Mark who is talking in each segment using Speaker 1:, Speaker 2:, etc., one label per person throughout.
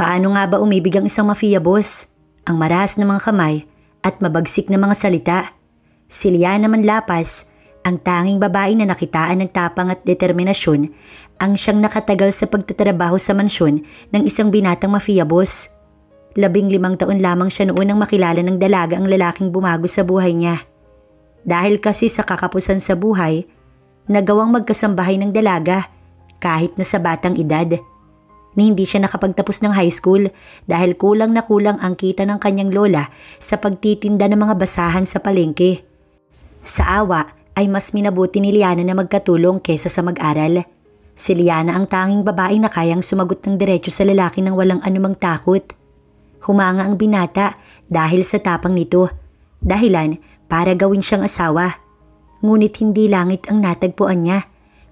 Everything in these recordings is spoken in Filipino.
Speaker 1: Paano nga ba umibig ang isang mafia boss? Ang marahas na mga kamay at mabagsik na mga salita. Si Liana Manlapas, ang tanging babae na nakitaan ng tapang at determinasyon, ang siyang nakatagal sa pagtatrabaho sa mansyon ng isang binatang mafia boss. 15 taon lamang siya noon nang makilala ng dalaga ang lalaking bumago sa buhay niya. Dahil kasi sa kakapusan sa buhay, nagawang magkasambahay ng dalaga kahit na sa batang edad. Ni hindi siya nakapagtapos ng high school dahil kulang na kulang ang kita ng kanyang lola sa pagtitinda ng mga basahan sa palengke. Sa awa ay mas minabuti ni Liana na magkatulong kesa sa mag-aral. Si Liana ang tanging babaeng na kayang sumagot ng diretso sa lalaki nang walang anumang takot. Humanga ang binata dahil sa tapang nito, dahilan para gawin siyang asawa. Ngunit hindi langit ang natagpuan niya,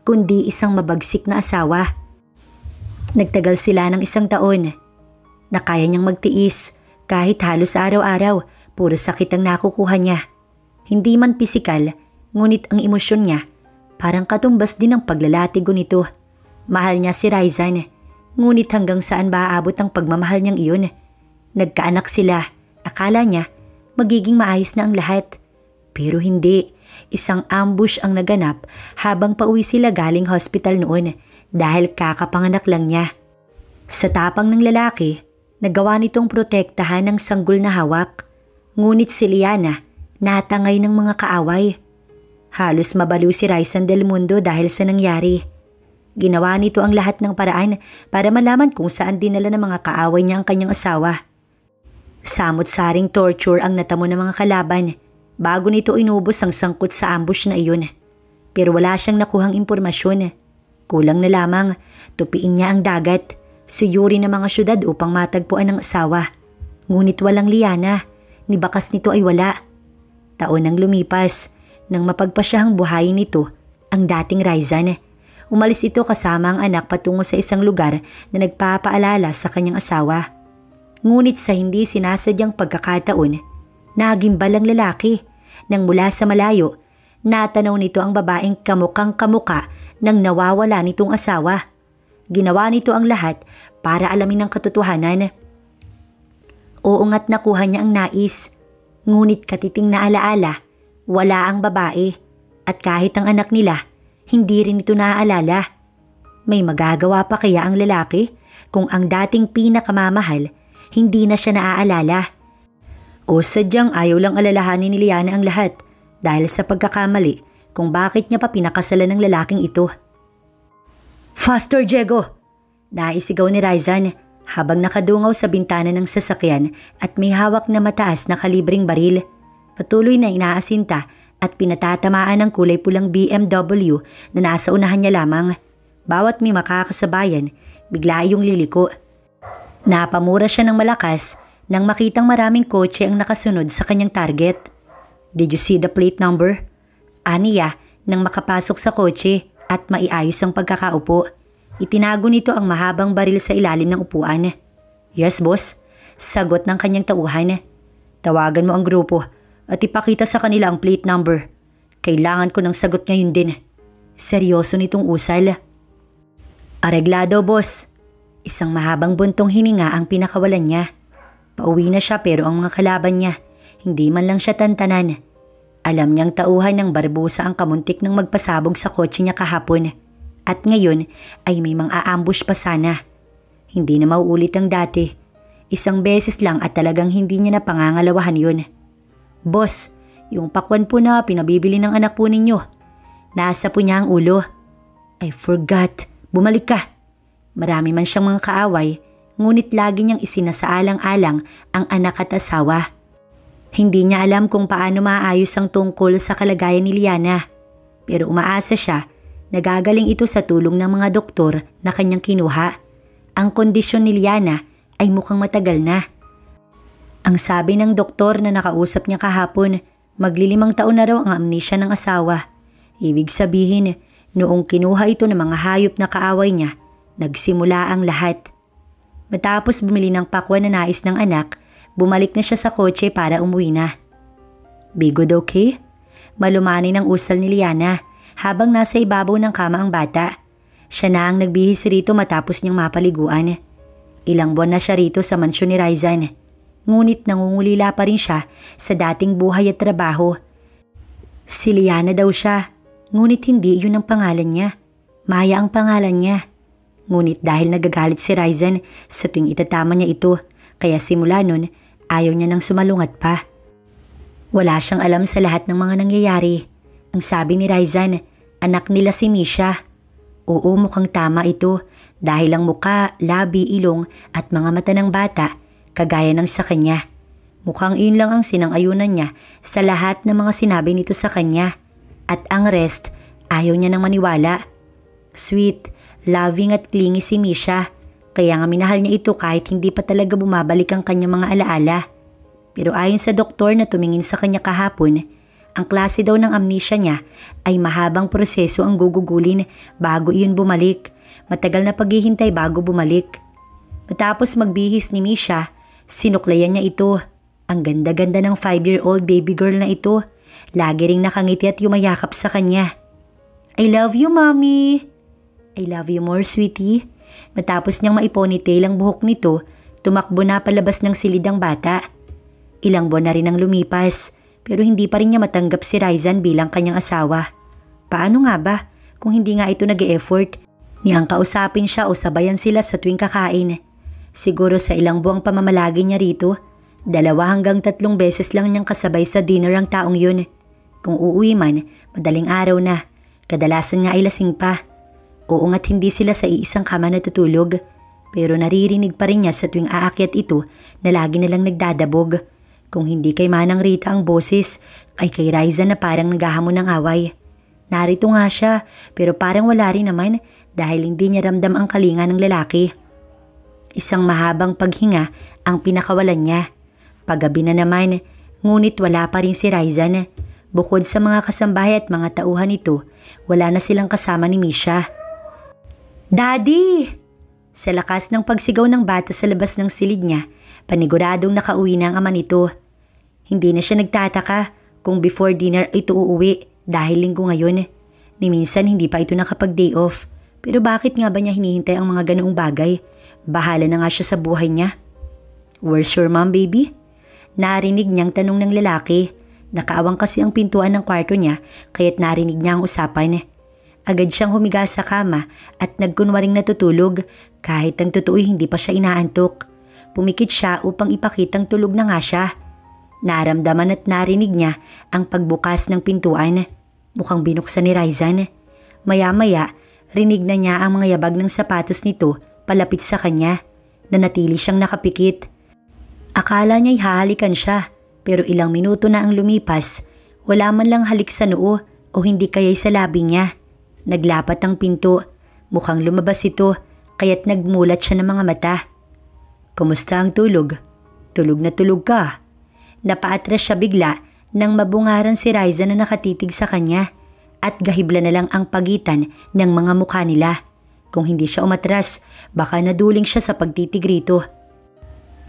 Speaker 1: kundi isang mabagsik na asawa. Nagtagal sila ng 1 taon na kaya niyang magtiis kahit halos araw-araw puro sakit ang nakukuha niya. Hindi man pisikal, ngunit ang emosyon niya parang katumbas din ng paglalatigo nito. Mahal niya si Raizan, ngunit hanggang saan ba aabot ang pagmamahal niyang iyon? Nagkaanak sila, akala niya magiging maayos na ang lahat. Pero hindi, isang ambush ang naganap habang pauwi sila galing hospital noon dahil kakapanganak lang niya. Sa tapang ng lalaki, nagawa nitong protektahan ng sanggol na hawak. Ngunit si Liana natangay ng mga kaaway. Halos mabaliw si Raizan del Mundo dahil sa nangyari. Ginawa nito ang lahat ng paraan para malaman kung saan dinala ng mga kaaway niya ang kanyang asawa. Samot-saring torture ang natamo ng mga kalaban bago nito inubos ang sangkot sa ambush na iyon. Pero wala siyang nakuhang impormasyon. Kulang na lamang, tupiin niya ang dagat, suyuri ng mga syudad upang matagpuan ang asawa. Ngunit walang Liana, ni bakas nito ay wala. Taon ang lumipas, nang mapagpasyahang buhayin nito ang dating Raizan. Umalis ito kasama ang anak patungo sa isang lugar na nagpapaalala sa kanyang asawa. Ngunit sa hindi sinasadyang pagkakataon, nagimbal ang lalaki nang mula sa malayo, natanaw nito ang babaeng kamukang kamuka ng nawawala nitong asawa. Ginawa nito ang lahat para alamin ang katotohanan. Oo nga't nakuha niya ang nais, ngunit katiting na alaala, wala ang babae at kahit ang anak nila, hindi rin ito naaalala. May magagawa pa kaya ang lalaki kung ang dating pinakamamahal hindi na siya naaalala? O sadyang ayaw lang alalahanin ni Liana ang lahat dahil sa pagkakamali kung bakit niya pa pinakasalan ng lalaking ito. "Faster, Diego!" naisigaw ni Raizan habang nakadungaw sa bintana ng sasakyan at may hawak na mataas na kalibreng baril. Patuloy na inaasinta at pinatatamaan ng kulay pulang BMW na nasa unahan niya lamang. Bawat may makakasabayan, bigla iyong liliko. Napamura siya ng malakas nang makitang maraming kotse ang nakasunod sa kanyang target. "Did you see the plate number?" aniya nang makapasok sa kotse at maiayos ang pagkakaupo. Itinago nito ang mahabang baril sa ilalim ng upuan. "Yes, boss," sagot ng kanyang tauhan. "Tawagan mo ang grupo at ipakita sa kanila ang plate number. Kailangan ko ng sagot ngayon din." Seryoso nitong usal. "Areglado, boss." Isang mahabang buntong hininga ang pinakawalan niya. Pauwi na siya pero ang mga kalaban niya, hindi man lang siya tantanan. Alam niyang tauhan ng barbusa ang kamuntik ng magpasabog sa kotse niya kahapon. At ngayon ay may mga ambush pa sana. Hindi na mauulit ang dati. Isang beses lang at talagang hindi niya na pangangalawahan yun. "Boss, yung pakwan po na pinabibili ng anak po ninyo. Nasa po niya ang ulo." "I forgot. Bumalik ka." Marami man siyang mga kaaway, ngunit lagi niyang isinasaalang-alang ang anak at asawa. Hindi niya alam kung paano maayos ang tungkol sa kalagayan ni Liana, pero umaasa siya na gagaling ito sa tulong ng mga doktor na kanyang kinuha. Ang kondisyon ni Liana ay mukhang matagal na. Ang sabi ng doktor na nakausap niya kahapon, maglilimang taon na raw ang amnesia ng asawa. Ibig sabihin, noong kinuha ito ng mga hayop na kaaway niya, nagsimula ang lahat. Matapos bumili ng pakwan na nais ng anak, bumalik na siya sa kotse para umuwi na. "Be good, okay?" Malumanay ng usal ni Liana habang nasa ibabaw ng kama ang bata. Siya na ang nagbihis rito matapos niyang mapaliguan. Ilang buwan na siya rito sa mansyon ni Raizan. Ngunit nangungulila pa rin siya sa dating buhay at trabaho. Si Liana daw siya, ngunit hindi yun ang pangalan niya. Maya ang pangalan niya. Ngunit dahil nagagalit si Raizan sa tuwing itatama niya ito, kaya simula nun, ayaw niya nang sumalungat pa. Wala siyang alam sa lahat ng mga nangyayari. Ang sabi ni Raizan, anak nila si Misha. Oo, mukhang tama ito dahil ang muka, labi, ilong at mga mata ng bata kagaya ng sa kanya. Mukhang iyon lang ang sinang-ayunan niya sa lahat ng mga sinabi nito sa kanya. At ang rest, ayaw niya nang maniwala. Sweet, loving at clingy si Misha. Kaya nga minahal niya ito kahit hindi pa talaga bumabalik ang kanyang mga alaala. Pero ayon sa doktor na tumingin sa kanya kahapon, ang klase daw ng amnesia niya ay mahabang proseso ang gugugulin bago iyon bumalik. Matagal na paghihintay bago bumalik. Matapos magbihis ni Misha, sinuklayan niya ito. Ang ganda-ganda ng 5-year-old baby girl na ito. Lagi ring nakangiti at yumayakap sa kanya. I love you, mommy. I love you more, sweetie. Matapos niyang maiponytail ang buhok nito, tumakbo na palabas ng silid ang bata. Ilang buwan na rin ang lumipas, pero hindi pa rin niya matanggap si Raizan bilang kanyang asawa. Paano nga ba kung hindi nga ito nag-e-effort? Niyang kausapin siya o sabayan sila sa tuwing kakain. Siguro sa ilang buwang pamamalagi niya rito, 2 hanggang 3 beses lang niyang kasabay sa dinner ang taong yun. Kung uuwi man, madaling araw na. Kadalasan nga ay lasing pa. Oo nga't hindi sila sa iisang kama natutulog. Pero naririnig pa rin niya sa tuwing aakyat ito na lagi nalang nagdadabog. Kung hindi kay Manang Rita ang boses, ay kay Raizan na parang naghahamon ng away. Narito nga siya, pero parang wala rin naman dahil hindi niya ramdam ang kalinga ng lalaki. Isang mahabang paghinga ang pinakawalan niya. Paggabi na naman, ngunit wala pa rin si Raizan. Bukod sa mga kasambahay at mga tauhan nito, wala na silang kasama ni Misha. Daddy! Sa lakas ng pagsigaw ng bata sa labas ng silid niya, paniguradong nakauwi na ang ama nito. Hindi na siya nagtataka kung before dinner ito uuwi dahil linggo ngayon. Ni minsan hindi pa ito nakapag-day off. Pero bakit nga ba niya hinihintay ang mga ganoong bagay? Bahala na nga siya sa buhay niya. Where's your mom, baby? Narinig niyang tanong ng lalaki. Nakaawang kasi ang pintuan ng kwarto niya kaya't narinig niya ang usapan. Agad siyang humiga sa kama at nagkunwaring natutulog kahit ang totoo'y hindi pa siya inaantok. Pumikit siya upang ipakitang tulog na nga siya. Naramdaman at narinig niya ang pagbukas ng pintuan. Mukhang binuksan ni Raizan. Maya-maya, rinig na niya ang mga yabag ng sapatos nito palapit sa kanya. Nanatili siyang nakapikit. Akala niya'y hahalikan siya. Pero ilang minuto na ang lumipas, wala man lang halik sa noo o hindi kaya'y sa labi niya. Naglapat ang pinto, mukhang lumabas ito kaya't nagmulat siya ng mga mata. Kumusta ang tulog? Tulog na tulog ka. Napaatras siya bigla nang mabungaran si Raizan na nakatitig sa kanya at gahibla na lang ang pagitan ng mga mukha nila. Kung hindi siya umatras, baka naduling siya sa pagtitig rito.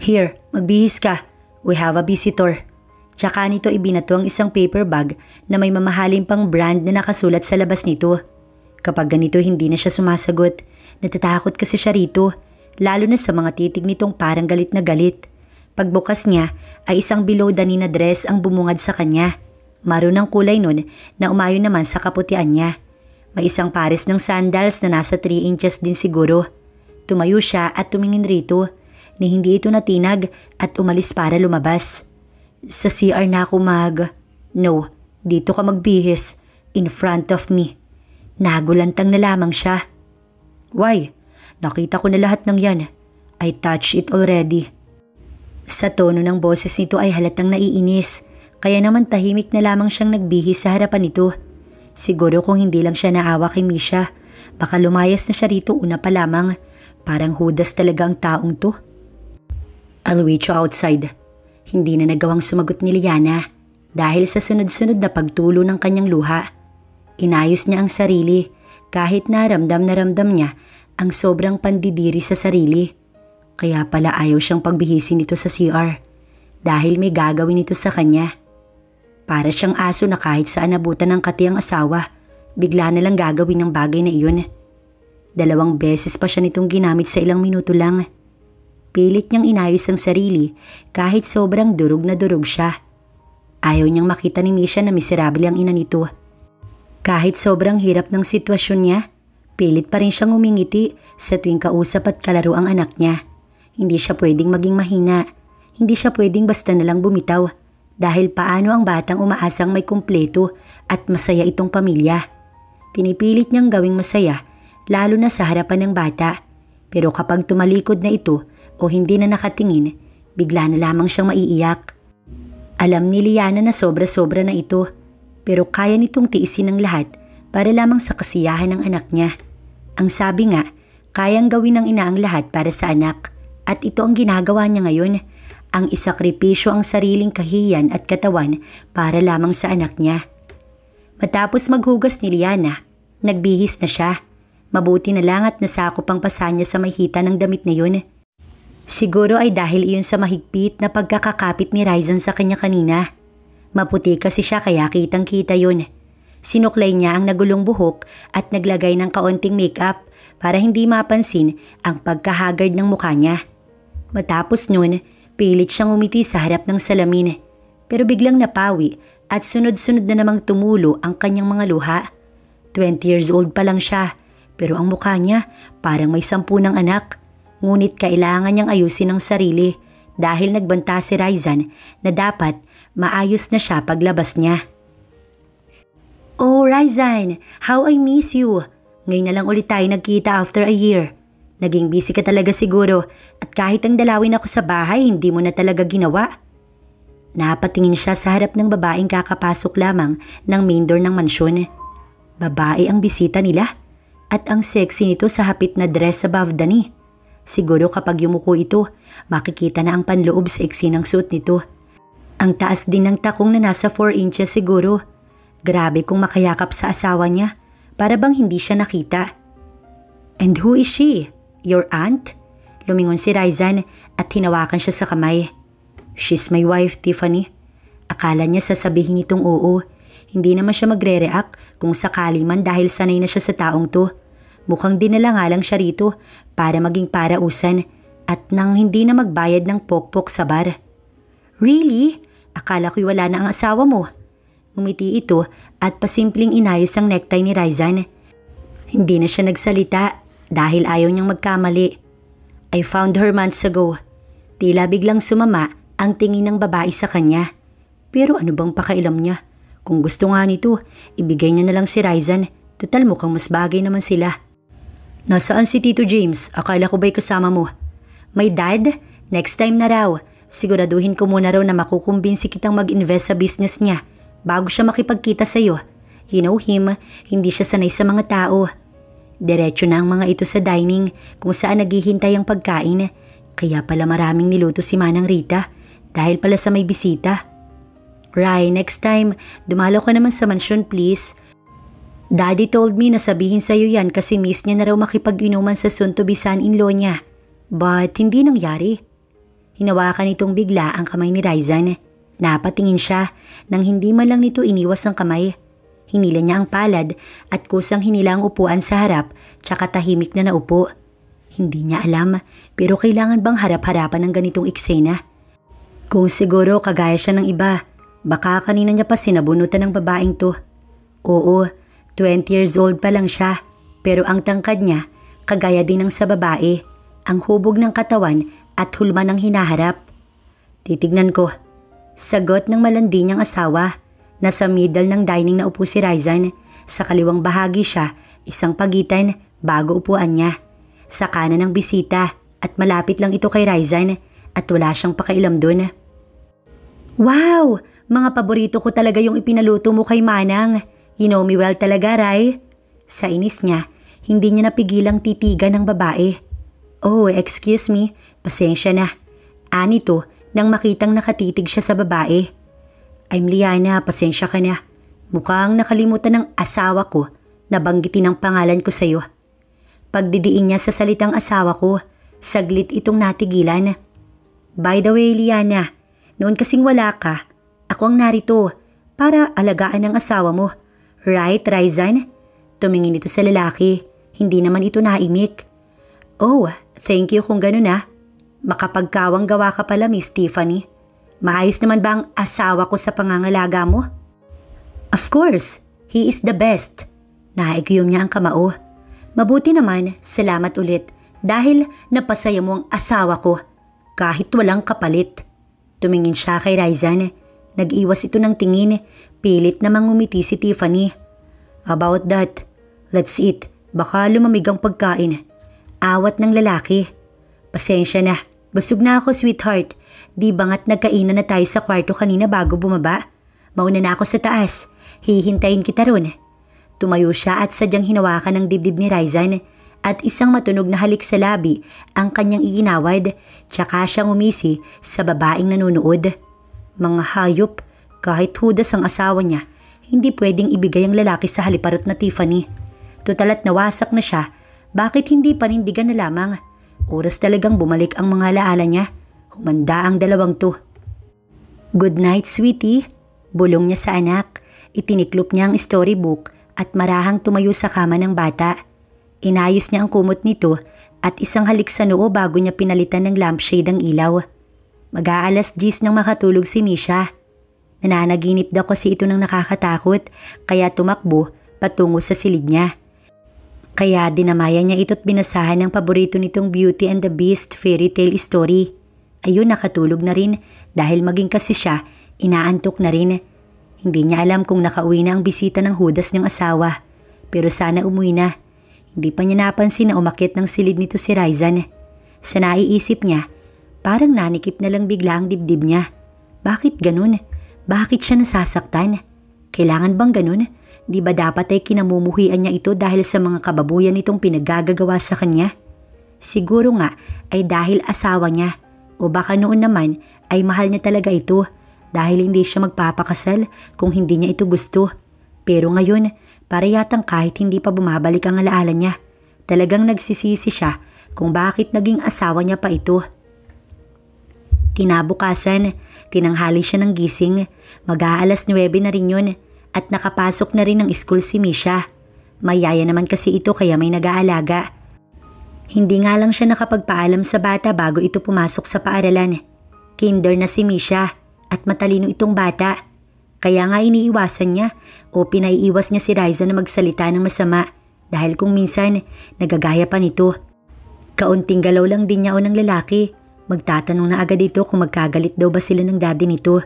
Speaker 1: Here, magbihis ka. We have a visitor. Tsaka nito ibinato ang isang paper bag na may mamahaling pang brand na nakasulat sa labas nito. Kapag ganito hindi na siya sumasagot, natatakot kasi siya rito, lalo na sa mga titig nitong parang galit na galit. Pagbukas niya ay isang below the knee na dress ang bumungad sa kanya. Maroon ang kulay nun na umayon naman sa kaputian niya. May isang pares ng sandals na nasa 3 inches din siguro. Tumayo siya at tumingin rito ni hindi ito natinag at umalis para lumabas. Sa CR na ako No, dito ka magbihis. In front of me. Nagulantang na lamang siya. Why? Nakita ko na lahat ng yan. I touched it already. Sa tono ng boses nito ay halatang naiinis. Kaya naman tahimik na lamang siyang nagbihis sa harapan nito. Siguro kung hindi lang siya naawa kay Misha, baka lumayas na siya rito una pa lamang. Parang hudas talaga ang taong to. I'll wait you outside. Hindi na nagawang sumagot ni Liana dahil sa sunod-sunod na pagtulo ng kanyang luha. Inayos niya ang sarili kahit naramdam niya ang sobrang pandidiri sa sarili. Kaya pala ayaw siyang pagbihisin nito sa CR dahil may gagawin ito sa kanya. Para siyang aso na kahit saan nabutan ng kati ang asawa, bigla na lang gagawin ng bagay na iyon. 2 beses pa siya nitong ginamit sa ilang minuto lang. Pilit niyang inayos ang sarili kahit sobrang durog na durog siya. Ayaw niyang makita ni Misha na miserable ang ina nito. Kahit sobrang hirap ng sitwasyon niya, pilit pa rin siyang umingiti sa tuwing kausap at kalaro ang anak niya. Hindi siya pwedeng maging mahina. Hindi siya pwedeng basta nalang bumitaw dahil paano ang batang umaasang may kumpleto at masaya itong pamilya. Pinipilit niyang gawing masaya lalo na sa harapan ng bata. Pero kapag tumalikod na ito o hindi na nakatingin, bigla na lamang siyang maiiyak. Alam ni Liana na sobra-sobra na ito, pero kaya nitong tiisin ang lahat para lamang sa kasiyahan ng anak niya. Ang sabi nga, kayang gawin ng ina ang lahat para sa anak at ito ang ginagawa niya ngayon, ang isakripisyo ang sariling kahiyan at katawan para lamang sa anak niya. Matapos maghugas ni Liana, nagbihis na siya. Mabuti na lang at nasakop ang pasa niya sa may hita ng damit na yun. Siguro ay dahil iyon sa mahigpit na pagkakakapit ni Ryzan sa kanya kanina. Maputi kasi siya kaya kitang-kita yun. Sinuklay niya ang nagulong buhok at naglagay ng kaunting makeup para hindi mapansin ang pagkahagard ng mukha niya. Matapos nun, pilit siyang umiti sa harap ng salamin. Pero biglang napawi at sunod-sunod na namang tumulo ang kanyang mga luha. 20 years old pa lang siya, pero ang mukha niya parang may 10 ng anak. Ngunit kailangan niyang ayusin ang sarili dahil nagbanta si Ryzan na dapat maayos na siya paglabas niya. Oh Ryzan, how I miss you. Ngayon na lang ulit tayo nagkita after a year. Naging busy ka talaga siguro at kahit ang dalawin ako sa bahay hindi mo na talaga ginawa. Napatingin siya sa harap ng babaeng kakapasok lamang ng main door ng mansyon. Babae ang bisita nila at ang sexy nito sa hapit na dress above the knee. Siguro kapag yumuko ito, makikita na ang panloob sa iksi ng suot nito. Ang taas din ng takong na nasa 4 inches siguro. Grabe kung makayakap sa asawa niya, para bang hindi siya nakita. And who is she? Your aunt? Lumingon si Ryzan at hinawakan siya sa kamay. She's my wife, Tiffany. Akala niya sasabihin itong oo. Hindi naman siya magre-react kung sakali man dahil sanay na siya sa taong to. Mukhang dinala nga lang siya rito para maging parausan at nang hindi na magbayad ng pokpok sa bar. Really? Akala ko'y wala na ang asawa mo. Ngumiti ito at pasimpleng inayos ang necktie ni Ryzan. Hindi na siya nagsalita dahil ayaw niyang magkamali. I found her months ago. Tila biglang sumama ang tingin ng babae sa kanya. Pero ano bang pakailam niya? Kung gusto nga nito, ibigay niya na lang si Ryzan. Total mukhang mas bagay naman sila. Nasaan si Tito James? Akala ko ba'y kasama mo? My dad? Next time na raw. Siguraduhin ko muna raw na makukumbinsi kitang mag-invest sa business niya bago siya makipagkita sa'yo. You know him, hindi siya sanay sa mga tao. Diretso na ang mga ito sa dining kung saan naghihintay ang pagkain. Kaya pala maraming niluto si Manang Rita dahil pala sa may bisita. Ray, next time, dumalaw ka naman sa mansyon please. Daddy told me na sabihin sa'yo yan kasi miss niya na raw makipag-inuman sa soon-to-be son-in-law niya. But hindi nangyari. Hinawakan nitong bigla ang kamay ni Ryzan. Napatingin siya nang hindi man lang nito iniwas ang kamay. Hinila niya ang palad at kusang hinila ang upuan sa harap tsaka tahimik na naupo. Hindi niya alam pero kailangan bang harap-harapan ng ganitong eksena? Kung siguro kagaya siya ng iba, baka kanina niya pa sinabunutan ng babaeng to. Oo, 20 years old pa lang siya, pero ang tangkad niya, kagaya din ng sa babae, ang hubog ng katawan at hulma ng hinaharap. Titignan ko. Sagot ng malandi niyang asawa. Nasa middle ng dining na upo si Ryzan. Sa kaliwang bahagi siya, isang pagitan bago upuan niya. Sa kanan ng bisita at malapit lang ito kay Ryzan at wala siyang pakailam dun. Wow! Mga paborito ko talaga yung ipinaluto mo kay Manang. You know me well talaga, Ray. Sa inis niya, hindi niya napigilang titigan ng babae. Oh, excuse me. Pasensya na. Ani to nang makitang nakatitig siya sa babae. I'm Liana, pasensya ka na. Mukhang nakalimutan ng asawa ko na banggitin ang pangalan ko sa'yo. Pagdidiin niya sa salitang asawa ko, saglit itong natigilan. By the way, Liana, noon kasing wala ka, ako ang narito para alagaan ang asawa mo. Right, Ryzan? Tumingin ito sa lalaki. Hindi naman ito naimik. Oh, thank you kung ganun ah. Makapagkawang gawa ka pala, Miss Tiffany. Maayos naman ba ang asawa ko sa pangangalaga mo? Of course, he is the best. Naigyom niya ang kamao. Mabuti naman, salamat ulit dahil napasaya mo ang asawa ko kahit walang kapalit. Tumingin siya kay Raizan. Nag-iwas ito ng tingin. Pilit namang ngumiti si Tiffany. About that, let's eat. Baka lumamig ang pagkain. Awat ng lalaki. Pasensya na. Busog na ako, sweetheart. Di bangat nagkainan na tayo sa kwarto kanina bago bumaba? Mauna na ako sa taas. Hihintayin kita ron. Tumayo siya at sadyang hinawakan ng dibdib ni Raizan at isang matunog na halik sa labi ang kanyang iginawad tsaka siyang umisi sa babaeng nanonood. Mga hayop, kahit hudas ang asawa niya, hindi pwedeng ibigay ang lalaki sa haliparot na Tiffany. Tutala't nawasak na siya, bakit hindi panindigan na lamang? Oras talagang bumalik ang mga alaala niya. Humanda ang dalawang to. Good night, sweetie. Bulong niya sa anak. Itiniklop niya ang storybook at marahang tumayo sa kama ng bata. Inayos niya ang kumot nito at isang halik sa noo bago niya pinalitan ng lampshade ang ilaw. Mag-aalas 10 nang makatulog si Misha. Nananaginip daw kasi ito ng nakakatakot kaya tumakbo patungo sa silid niya. Kaya dinamayan niya ito't binasahan ng paborito nitong Beauty and the Beast fairy tale story. Ayun, nakatulog na rin dahil maging kasi siya, inaantok na rin. Hindi niya alam kung nakauwi na ang bisita ng hudas niyang asawa. Pero sana umuwi na. Hindi pa niya napansin na umakyat ng silid nito si Raizan. Sa naiisip niya, parang nanikip na lang bigla ang dibdib niya. Bakit ganun? Bakit siya nasasaktan? Kailangan bang ganun? Di ba dapat ay kinamumuhian niya ito dahil sa mga kababuyan nitong pinaggagawa sa kanya? Siguro nga ay dahil asawa niya o baka noon naman ay mahal niya talaga ito dahil hindi siya magpapakasal kung hindi niya ito gusto. Pero ngayon, para yatang kahit hindi pa bumabalik ang alaala niya, talagang nagsisisi siya kung bakit naging asawa niya pa ito. Kinabukasan, tinanghali siya ng gising, mag-aalas 9 na rin yun. At nakapasok na rin ng school si Misha. Mayaya naman kasi ito kaya may nag-aalaga. Hindi nga lang siya nakapagpaalam sa bata bago ito pumasok sa paaralan. Kinder na si Misha at matalino itong bata. Kaya nga iniiwasan niya o pinaiiwas niya si Raizan na magsalita ng masama dahil kung minsan nagagaya pa nito. Kaunting galaw lang din niya o ng lalaki. Magtatanong na agad ito kung magkagalit daw ba sila ng daddy nito.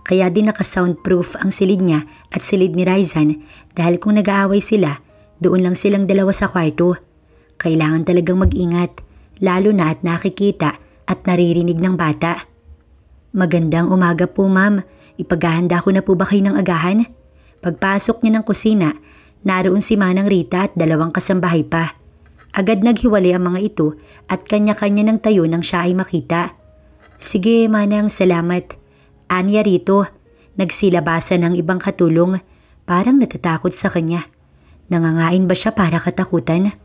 Speaker 1: Kaya din naka-soundproof ang silid niya at silid ni Raizan dahil kung nag-aaway sila, doon lang silang dalawa sa kwarto. Kailangan talagang mag-ingat, lalo na at nakikita at naririnig ng bata. Magandang umaga po, ma'am. Ipaghahanda ko na po ba kayo ng agahan? Pagpasok niya ng kusina, naroon si Manang Rita at dalawang kasambahay pa. Agad naghiwalay ang mga ito at kanya-kanya ng tayo nang siya ay makita. Sige, Manang, salamat. Anya rito, nagsilabasan ng ibang katulong, parang natatakot sa kanya. Nangangain ba siya para katakutan?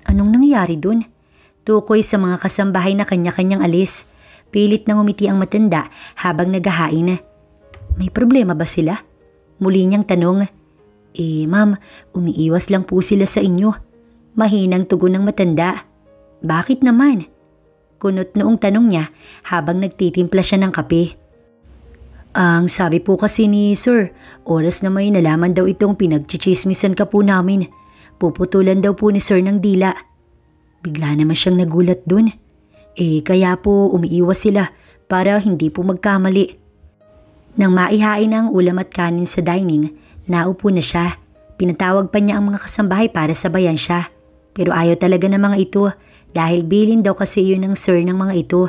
Speaker 1: Anong nangyari dun? Tukoy sa mga kasambahay na kanya-kanyang alis. Pilit na ngumiti ang matanda habang naghahain. May problema ba sila? Muli niyang tanong. Ma'am, umiiwas lang po sila sa inyo. Mahinang tugon ng matanda. Bakit naman? Kunot noong tanong niya habang nagtitimpla siya ng kape. Ang sabi po kasi ni Sir, oras na may nalaman daw itong pinagchichismisan ka po namin. Puputulan daw po ni Sir ng dila. Bigla naman siyang nagulat dun. Kaya po umiiwas sila para hindi po magkamali. Nang maihain ang ulam at kanin sa dining, naupo na siya. Pinatawag pa niya ang mga kasambahay para sabayan siya. Pero ayaw talaga ng mga ito. Dahil bilin daw kasi yun ng sir ng mga ito.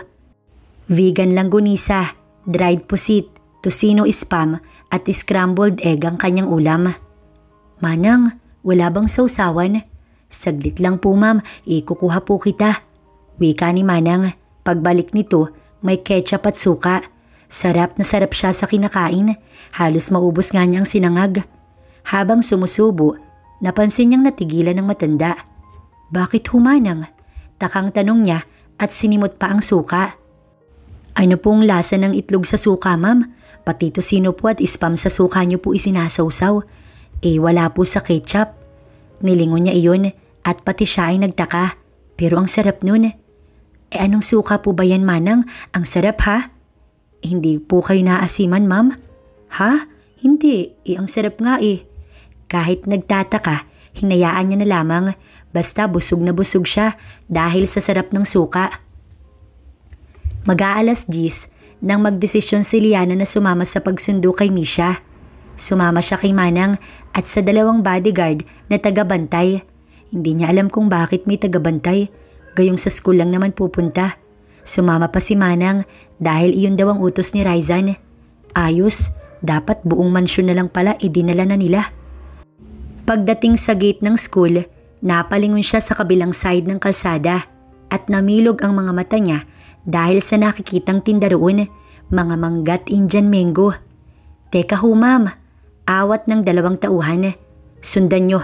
Speaker 1: Vegan langgonisa, dried pusit, tocino spam at scrambled egg ang kanyang ulam. Manang, wala bang sausawan? Saglit lang po ma'am, ikukuha po kita. Wika ni Manang, pagbalik nito may ketchup at suka. Sarap na sarap siya sa kinakain, halos maubos nga niyang sinangag. Habang sumusubo, napansin niyang natigilan ng matanda. Bakit humanang? Takang tanong niya at sinimot pa ang suka. Ano pong lasa ng itlog sa suka, ma'am? Pati tocino po at spam sa suka niyo po isinasawsaw. Wala po sa ketchup. Nilingon niya iyon at pati siya ay nagtaka. Pero ang sarap nun. Anong suka po ba yan, Manang? Ang sarap ha? Hindi po kayo naasiman, ma'am. Ha? Hindi. Ang sarap nga eh. Kahit nagtataka, hinayaan niya na lamang. Basta busog na busog siya dahil sa sarap ng suka. Mag-aalas 10 nang magdesisyon si Liana na sumama sa pagsundo kay Misha. Sumama siya kay Manang at sa 2 bodyguard na tagabantay. Hindi niya alam kung bakit may tagabantay. Gayong sa school lang naman pupunta. Sumama pa si Manang dahil iyon daw ang utos ni Raizan. Ayos, dapat buong mansyon na lang pala idinala na nila. Pagdating sa gate ng school, napalingon siya sa kabilang side ng kalsada at namilog ang mga mata niya dahil sa nakikitang tinda roon, mga manggat Indian mango. Teka ho ma'am, awat ng 2 tauhan. Sundan nyo.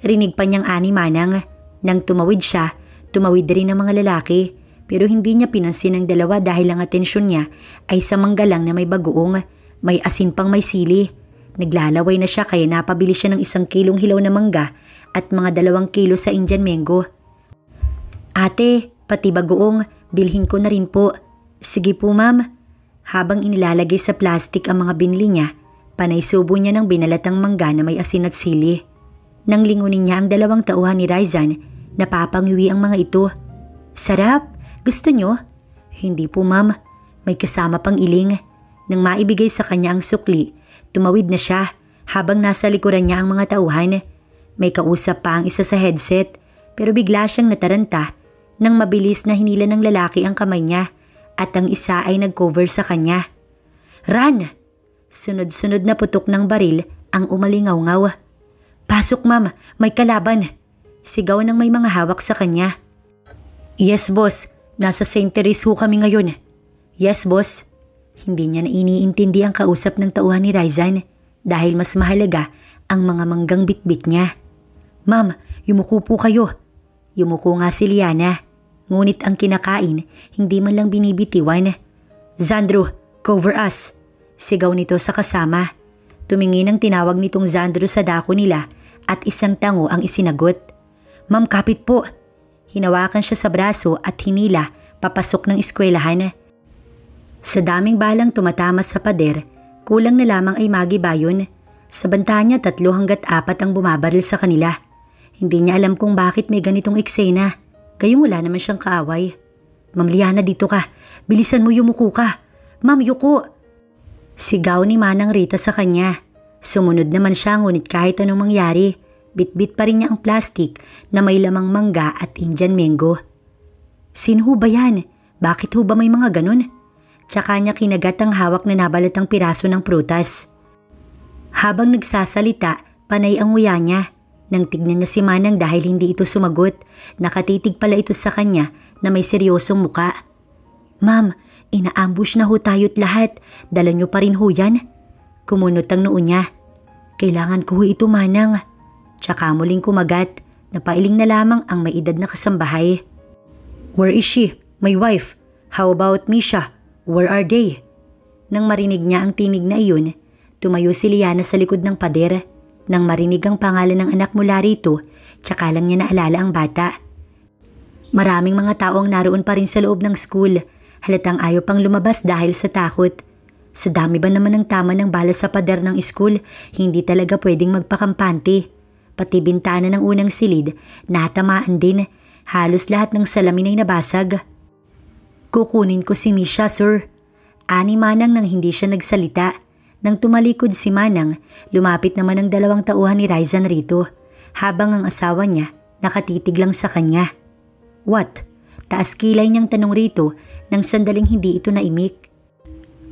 Speaker 1: Rinig pa niyang ani Manang. Nang tumawid siya, tumawid rin ang mga lalaki pero hindi niya pinansin ang 2 dahil ang atensyon niya ay sa manggalang na may bagoong, may asin pang may sili. Naglalaway na siya kaya napabili siya ng 1 kilong hilaw na mangga at mga 2 kilo sa Indian mango. Ate, pati bagoong, bilhin ko na rin po. Sige po ma'am. Habang inilalagay sa plastic ang mga binili niya, panay subo niya ng binalatang mangga na may asin at sili. Nang lingunin niya ang 2 tauhan ni Raizan, napapangiwi ang mga ito. Sarap! Gusto nyo? Hindi po ma'am. May kasama pang iling. Nang maibigay sa kanya ang sukli, tumawid na siya habang nasa likuran niya ang mga tauhan. May kausap pa ang isa sa headset pero bigla siyang nataranta nang mabilis na hinila ng lalaki ang kamay niya at ang isa ay nag-cover sa kanya. Run! Sunod-sunod na putok ng baril ang umalingaw-ngaw. Pasok ma'am, may kalaban. Sigaw ng may mga hawak sa kanya. Yes boss, nasa St. Therese ho kami ngayon. Yes boss. Hindi niya na iniintindi ang kausap ng tauhan ni Raizan dahil mas mahalaga ang mga manggang bitbit niya. Ma'am, yumuko po kayo. Yumuko nga si Liana. Ngunit ang kinakain, hindi man lang binibitiwan. Zandro, cover us. Sigaw nito sa kasama. Tumingin ang tinawag nitong Zandro sa dako nila at isang tango ang isinagot. Ma'am, kapit po. Hinawakan siya sa braso at hinila papasok ng eskwelahan. Sa daming balang tumatama sa pader, kulang na lamang ay magibayon. Sa banta niya 3 hanggat 4 ang bumabaril sa kanila. Hindi niya alam kung bakit may ganitong eksena. Gayong wala naman siyang kaaway. Ma'am Liana, dito ka. Bilisan mo, yumuko ka. Ma'am, yuko. Sigaw ni Manang Rita sa kanya. Sumunod naman siya ngunit kahit anong mangyari, bitbit pa rin niya ang plastic na may lamang mangga at Indian mango. Sino ho ba yan? Bakit ho ba may mga ganun? Tsaka niya kinagat ang hawak na nabalatang piraso ng prutas. Habang nagsasalita, panay ang nguya niya. Nang tignan niya si Manang dahil hindi ito sumagot, nakatitig pala ito sa kanya na may seryosong muka. Ma'am, ina-ambush na ho tayo't lahat. Dala niyo pa rin ho yan. Kumunot ang noo niya. Kailangan ko ho ito, Manang. Tsaka muling kumagat. Napailing na lamang ang may edad na kasambahay. Where is she? My wife. How about Misha? Where are they? Nang marinig niya ang tinig na iyon, tumayo si Liana sa likod ng pader. Nang marinig ang pangalan ng anak mula rito, tsaka lang niya naalala ang bata. Maraming mga tao ang naroon pa rin sa loob ng school. Halatang ayaw pang lumabas dahil sa takot. Sa dami ba naman ng tama ng bala sa pader ng school, hindi talaga pwedeng magpakampante. Pati bintana ng unang silid, natamaan din. Halos lahat ng salamin ay nabasag. Kukunin ko si Misha, sir. Ani Manang nang hindi siya nagsalita. Nang tumalikod si Manang, lumapit naman ang 2 tauhan ni Raizan rito, habang ang asawa niya nakatitig lang sa kanya. What? Taas kilay niyang tanong rito nang sandaling hindi ito naimik.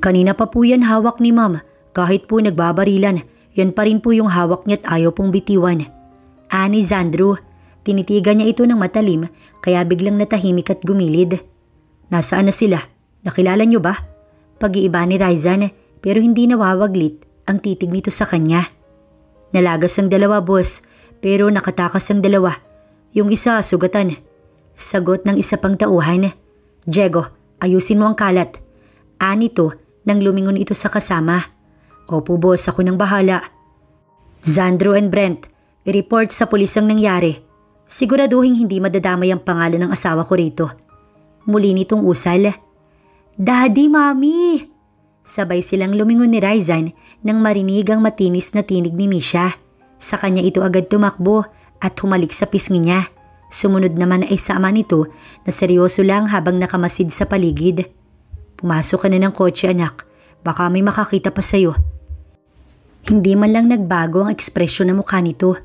Speaker 1: Kanina pa po yan hawak ni ma'am, kahit po nagbabarilan, yan pa rin po yung hawak niya't ayaw pong bitiwan. Ani Zandro, tinitigan niya ito ng matalim kaya biglang natahimik at gumilid. Nasaan na sila? Nakilala niyo ba? Pag-iiba ni Raizan pero hindi nawawaglit ang titig nito sa kanya. Nalagas ang 2 boss pero nakatakas ang 2. Yung isa sugatan. Sagot ng isa pang tauhan. Diego, ayusin mo ang kalat. Anito nang lumingon ito sa kasama. Opo boss, ako nang bahala. Zandro and Brent, i-report sa pulis ang nangyari. Siguraduhin hindi madadamay ang pangalan ng asawa ko rito. Muli nitong usal. Daddy, Mami! Sabay silang lumingon ni Raizan nang marinig ang matinis na tinig ni Misha. Sa kanya ito agad tumakbo at humalik sa pisngi niya. Sumunod naman ay sa ama nito na seryoso lang habang nakamasid sa paligid. Pumasok ka na ng kotse, anak. Baka may makakita pa sa'yo. Hindi man lang nagbago ang ekspresyon ng mukha nito.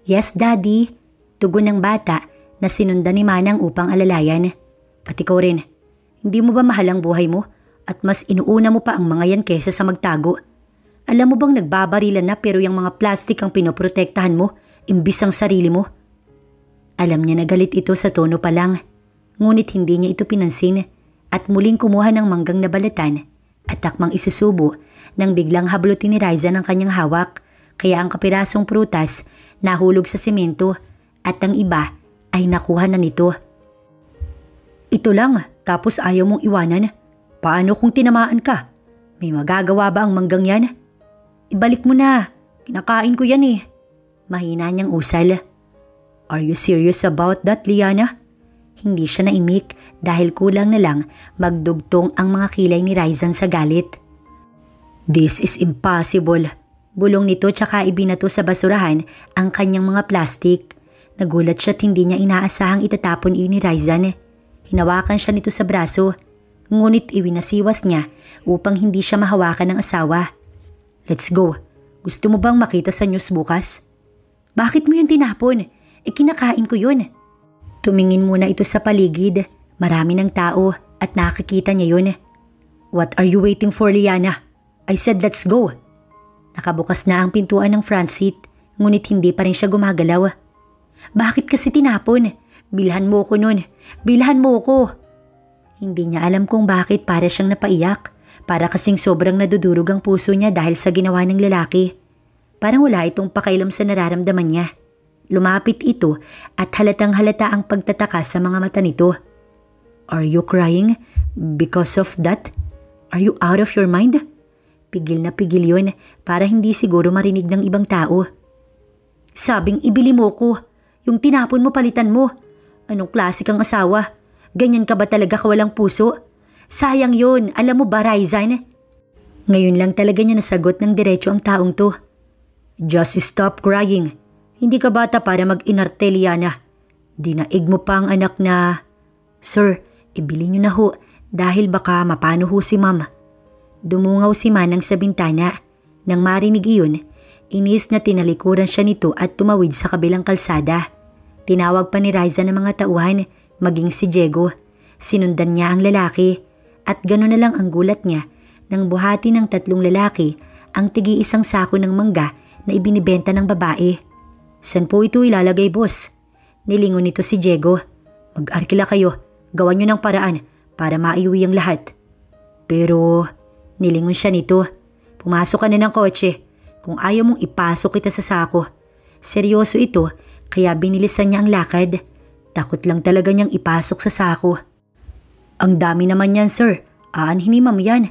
Speaker 1: Yes, Daddy. Tugon ng bata na sinundan ni Manang upang alalayan. At ikaw rin, hindi mo ba mahal ang buhay mo? At mas inuuna mo pa ang mga yan kesa sa magtago. Alam mo bang nagbabarilan na pero yung mga plastic ang pinoprotektahan mo imbis ang sarili mo? Alam niya na galit ito sa tono pa lang. Ngunit hindi niya ito pinansin at muling kumuha ng manggang nabalatan at takmang isusubo nang biglang hablutin ni Raizan ang kanyang hawak. Kaya ang kapirasong prutas nahulog sa semento at ang iba ay nakuha na nito. Ito lang tapos ayaw mong iwanan. Paano kung tinamaan ka? May magagawa ba ang manggang yan? Ibalik mo na. Kinakain ko yan eh. Mahina niyang usal. Are you serious about that, Liana? Hindi siya naimik dahil kulang na lang magdugtong ang mga kilay ni Raizan sa galit. This is impossible. Bulong nito tsaka ibinato sa basurahan ang kanyang mga plastik. Nagulat siya't hindi niya inaasahang itatapon iyon ni Raizan. Hinawakan siya nito sa braso. Ngunit iwinasiwas niya upang hindi siya mahawakan ng asawa. Let's go. Gusto mo bang makita sa news bukas? Bakit mo yun tinapon? Kinakain ko yun. Tumingin muna ito sa paligid. Marami ng tao at nakikita niya yun. What are you waiting for, Liana? I said let's go. Nakabukas na ang pintuan ng front seat, ngunit hindi pa rin siya gumagalaw. Bakit kasi tinapon? Bilhan mo ko nun. Bilhan mo ko. Hindi niya alam kung bakit para siyang napaiyak. Para kasing sobrang nadudurog ang puso niya dahil sa ginawa ng lalaki. Parang wala itong pakailam sa nararamdaman niya. Lumapit ito at halatang halata ang pagtataka sa mga mata nito. Are you crying because of that? Are you out of your mind? Pigil na pigil yun para hindi siguro marinig ng ibang tao. Sabing ibili mo ko. Yung tinapon mo palitan mo. Anong klase kang asawa? Ganyan ka ba talaga kawalang puso? Sayang yun, alam mo ba, Raizan? Ngayon lang talaga niya nasagot ng diretso ang taong to. Just stop crying. Hindi ka bata para mag-inarte, Liana. Dinaig mo pa ang anak na... Sir, ibili niyo na ho dahil baka mapano ho si ma'am. Dumungaw si Manang sa bintana. Nang marinig iyon, inis na tinalikuran siya nito at tumawid sa kabilang kalsada. Tinawag pa ni Raizan ang mga tauhan, maging si Diego. Sinundan niya ang lalaki at gano'n na lang ang gulat niya nang buhati ng 3 lalaki ang tigi-isang sako ng mangga na ibinibenta ng babae. San po ito ilalagay, boss? Nilingon nito si Diego. Mag-arkila kayo, gawan niyo ng paraan para maiuwi ang lahat. Pero nilingon siya nito. Pumasok ka na ng kotse kung ayaw mong ipasok kita sa sako. Seryoso ito kaya binilisan niya ang lakad. Takot lang talaga niyang ipasok sa sako. Ang dami naman yan, sir. Aanhin ni ma'am yan.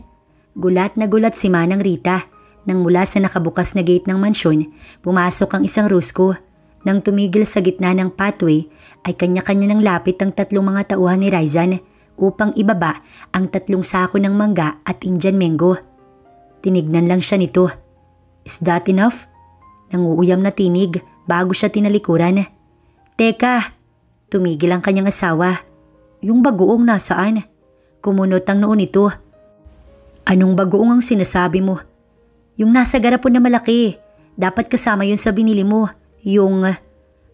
Speaker 1: Gulat na gulat si Manang Rita. Nang mula sa nakabukas na gate ng mansyon, pumasok ang isang rusko. Nang tumigil sa gitna ng pathway, ay kanya-kanya ng lapit ang 3 mga tauhan ni Raizan upang ibaba ang 3 sako ng mangga at Indian mango. Tinignan lang siya nito. Is that enough? Nanguuyam na tinig bago siya tinalikuran. Teka! Tumigil ang kanyang asawa. Yung bagoong nasaan? Kumunot ang noon nito. Anong bagoong ang sinasabi mo? Yung nasa garapon na malaki. Dapat kasama yun sa binili mo. Yung...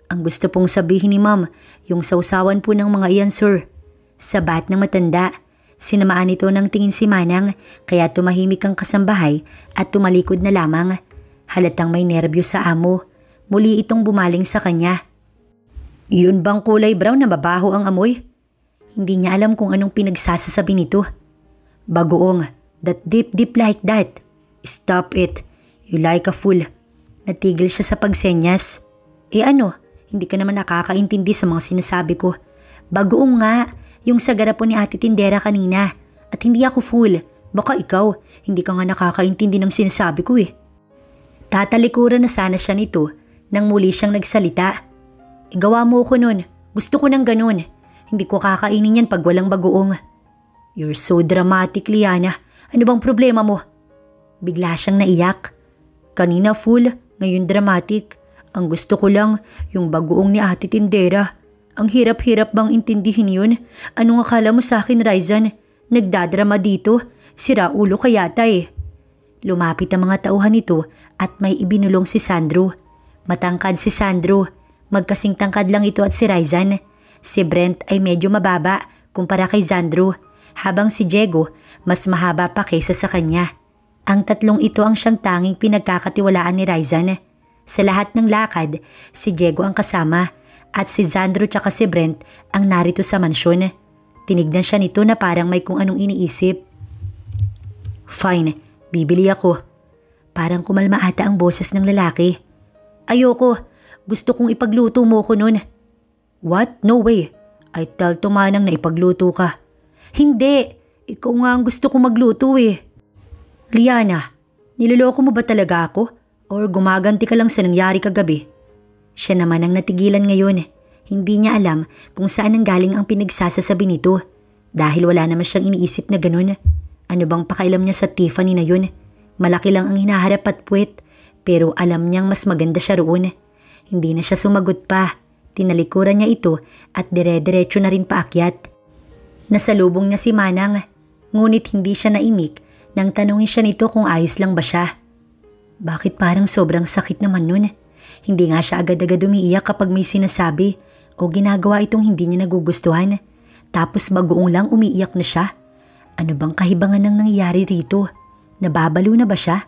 Speaker 1: Ang gusto pong sabihin ni ma'am, yung sausawan po ng mga iyan, sir. Sabat ng matanda. Sinamaan ito ng tingin si Manang kaya tumahimik ang kasambahay at tumalikod na lamang. Halatang may nerbyo sa amo. Muli itong bumaling sa kanya. Yun bang kulay brown na mabaho ang amoy? Hindi niya alam kung anong pinagsasasabi nito. Bagoong, that deep like that. Stop it. You like a fool. Natigil siya sa pagsenyas. Ano, hindi ka naman nakakaintindi sa mga sinasabi ko. Bagoong nga, yung sa garapon ni Ate Tindera kanina. At hindi ako fool. Baka ikaw, hindi ka nga nakakaintindi ng sinasabi ko eh. Tatalikuran na sana siya nito nang muli siyang nagsalita. Igawa mo ko nun. Gusto ko ng ganun. Hindi ko kakainin yan pag walang bagoong. You're so dramatic, Liana. Ano bang problema mo? Bigla siyang naiyak. Kanina full, ngayon dramatic. Ang gusto ko lang, yung bagoong ni Ate Tindera. Ang hirap-hirap bang intindihin yun? Anong akala mo sa akin, Raizan? Nagdadrama dito? Sira ulo ka yata eh. Lumapit ang mga tauhan nito at may ibinulong si Sandro. Matangkad si Sandro. Magkasing tangkad lang ito at si Raizan. Si Brent ay medyo mababa kumpara kay Sandro, habang si Diego mas mahaba pa kaysa sa kanya. Ang tatlong ito ang siyang tanging pinagkakatiwalaan ni Raizan. Sa lahat ng lakad, si Diego ang kasama at si Sandro tsaka si Brent ang narito sa mansyon. Tinignan siya nito na parang may kung anong iniisip. Fine, bibili ako. Parang kumalma ata ang boses ng lalaki. Ayoko, gusto kong ipagluto mo ko nun. What? No way. I tell to Manang na ipagluto ka. Hindi, ikaw nga ang gusto kong magluto eh. Liana, niloloko mo ba talaga ako? Or gumaganti ka lang sa nangyari kagabi? Siya naman ang natigilan ngayon. Hindi niya alam kung saan ang galing ang pinagsasasabi nito. Dahil wala naman siyang iniisip na ganun. Ano bang pakailam niya sa Tiffany na yun? Malaki lang ang hinaharap at puwet. Pero alam niyang mas maganda siya roon. Hindi na siya sumagot pa. Tinalikuran niya ito at dire-diretso na rin paakyat. Nasalubong niya si Manang. Ngunit hindi siya naimik nang tanungin siya nito kung ayos lang ba siya. Bakit parang sobrang sakit naman nun? Hindi nga siya agad-agad umiiyak kapag may sinasabi o ginagawa itong hindi niya nagugustuhan. Tapos bagoong lang umiiyak na siya. Ano bang kahibangan ng nangyayari rito? Nababalo na ba siya?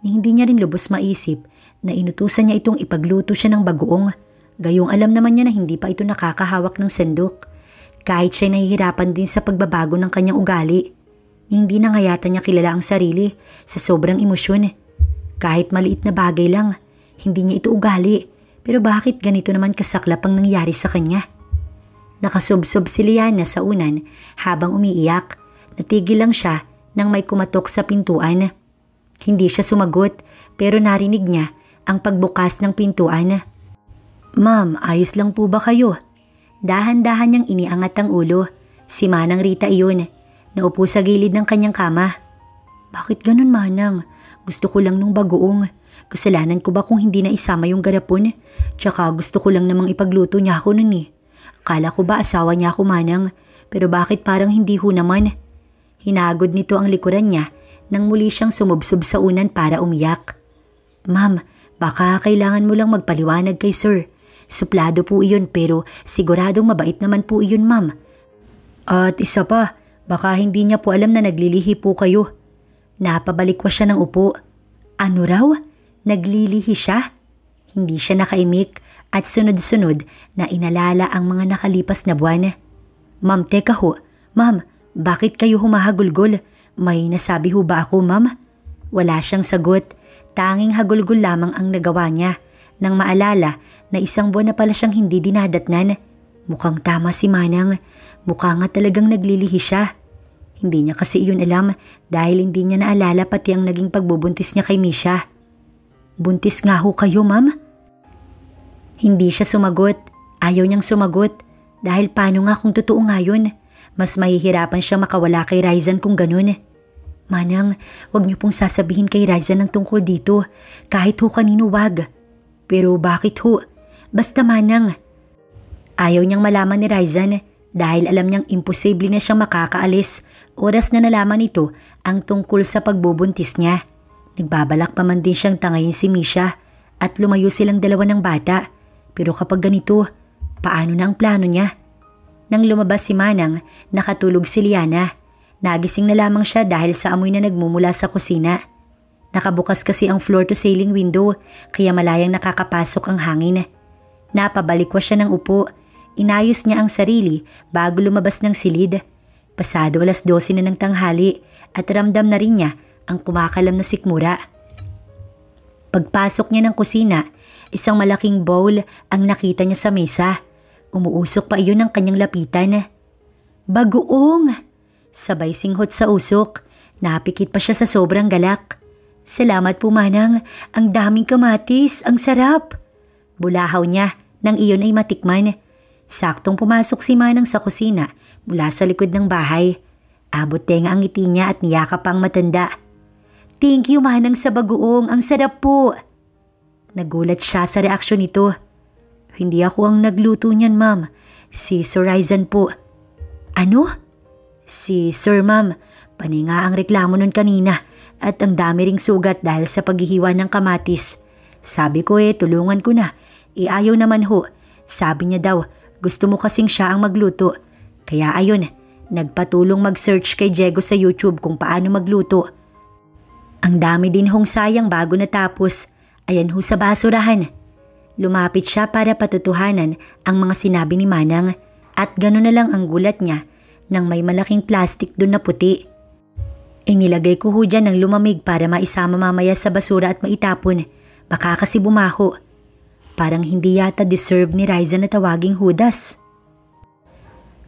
Speaker 1: Ni hindi niya rin lubos maisip na inutusan niya itong ipagluto siya ng bagoong. Gayong alam naman niya na hindi pa ito nakakahawak ng sandok. Kahit siya nahihirapan din sa pagbabago ng kanyang ugali. Hindi na nga yata niya kilala ang sarili sa sobrang emosyon. Kahit maliit na bagay lang, hindi niya ito ugali. Pero bakit ganito naman kasaklap ang nangyari sa kanya? Nakasubsob si Liana sa unan habang umiiyak. Natigil lang siya nang may kumatok sa pintuan. Hindi siya sumagot pero narinig niya ang pagbukas ng pintuan. Ma'am, ayos lang po ba kayo? Dahan-dahan niyang iniangat ang ulo. Si Manang Rita iyon. Naupo sa gilid ng kanyang kama. Bakit ganun, Manang? Gusto ko lang nung bagoong. Kasalanan ko ba kung hindi na isama yung garapon? Tsaka gusto ko lang namang ipagluto niya ako nun eh. Akala ko ba asawa niya ako, Manang? Pero bakit parang hindi ho naman? Hinagod nito ang likuran niya nang muli siyang sumubsob sa unan para umiyak. Ma'am, baka kailangan mo lang magpaliwanag kay sir. Suplado po iyon pero siguradong mabait naman po iyon, ma'am. At isa pa, baka hindi niya po alam na naglilihi po kayo. Napabalikwas siya ng upo. Ano raw? Naglilihi siya? Hindi siya nakaimik at sunod-sunod na inalala ang mga nakalipas na buwan. Ma'am, teka ho. Ma'am, bakit kayo humahagulgol? May nasabi ho ba ako, ma'am? Wala siyang sagot. Tanging hagulgol lamang ang nagawa niya nang maalala na isang buwan na pala siyang hindi dinadatnan. Mukhang tama si Manang. Mukha nga talagang naglilihi siya. Hindi niya kasi iyon alam dahil hindi niya naalala pati ang naging pagbubuntis niya kay Misha. Buntis nga ho kayo, ma'am? Hindi siya sumagot. Ayaw niyang sumagot dahil paano nga kung totoo nga yun? Mas mahihirapan siya makawala kay Raizan kung ganun. Manang, wag niyo pong sasabihin kay Raizan ang tungkol dito. Kahit ho kanino wag. Pero bakit ho? Basta Manang. Ayaw niyang malaman ni Raizan dahil alam niyang imposible na siyang makakaalis. Oras na nalaman ito ang tungkol sa pagbubuntis niya. Nagbabalak pa man din siyang tangayin si Misha at lumayo silang dalawa ng bata. Pero kapag ganito, paano na ang plano niya? Nang lumabas si Manang, nakatulog si Liana. Nagising na lamang siya dahil sa amoy na nagmumula sa kusina. Nakabukas kasi ang floor-to-ceiling window kaya malayang nakakapasok ang hangin. Napabalikwas siya ng upo. Inayos niya ang sarili bago lumabas ng silid. Pasado 12:00 na ng tanghali at ramdam na rin niya ang kumakalam na sikmura. Pagpasok niya ng kusina, isang malaking bowl ang nakita niya sa mesa. Umuusok pa iyon ng kanyang lapitan. Bagoong! Sabay singhot sa usok. Napikit pa siya sa sobrang galak. Salamat po, Manang. Ang daming kamatis. Ang sarap. Bulahaw niya nang iyon ay matikman. Saktong pumasok si Manang sa kusina mula sa likod ng bahay. Abot tenga ang ngiti niya at niyakap ang matanda. "Thank you, Manang, sa bagoong. Ang sarap po." Nagulat siya sa reaksyon nito. "Hindi ako ang nagluto niyan, ma'am. Si Sir Ryzen po." "Ano?" "Si Sir, ma'am. Panay nga ang reklamo nun kanina at ang dami ring sugat dahil sa paghihiwa ng kamatis. Sabi ko tulungan ko na. Ayaw naman ho. Sabi niya daw, gusto mo kasing siya ang magluto. Kaya ayun, nagpatulong mag-search kay Diego sa YouTube kung paano magluto. Ang dami din hong sayang bago natapos. Ayan ho sa basurahan." Lumapit siya para patutuhanan ang mga sinabi ni Manang at gano'n na lang ang gulat niya nang may malaking plastic doon na puti. Inilagay ko ho dyan ng lumamig para maisama mamaya sa basura at maitapon. Baka kasi bumaho. Parang hindi yata deserve ni Ryzen na tawaging Judas.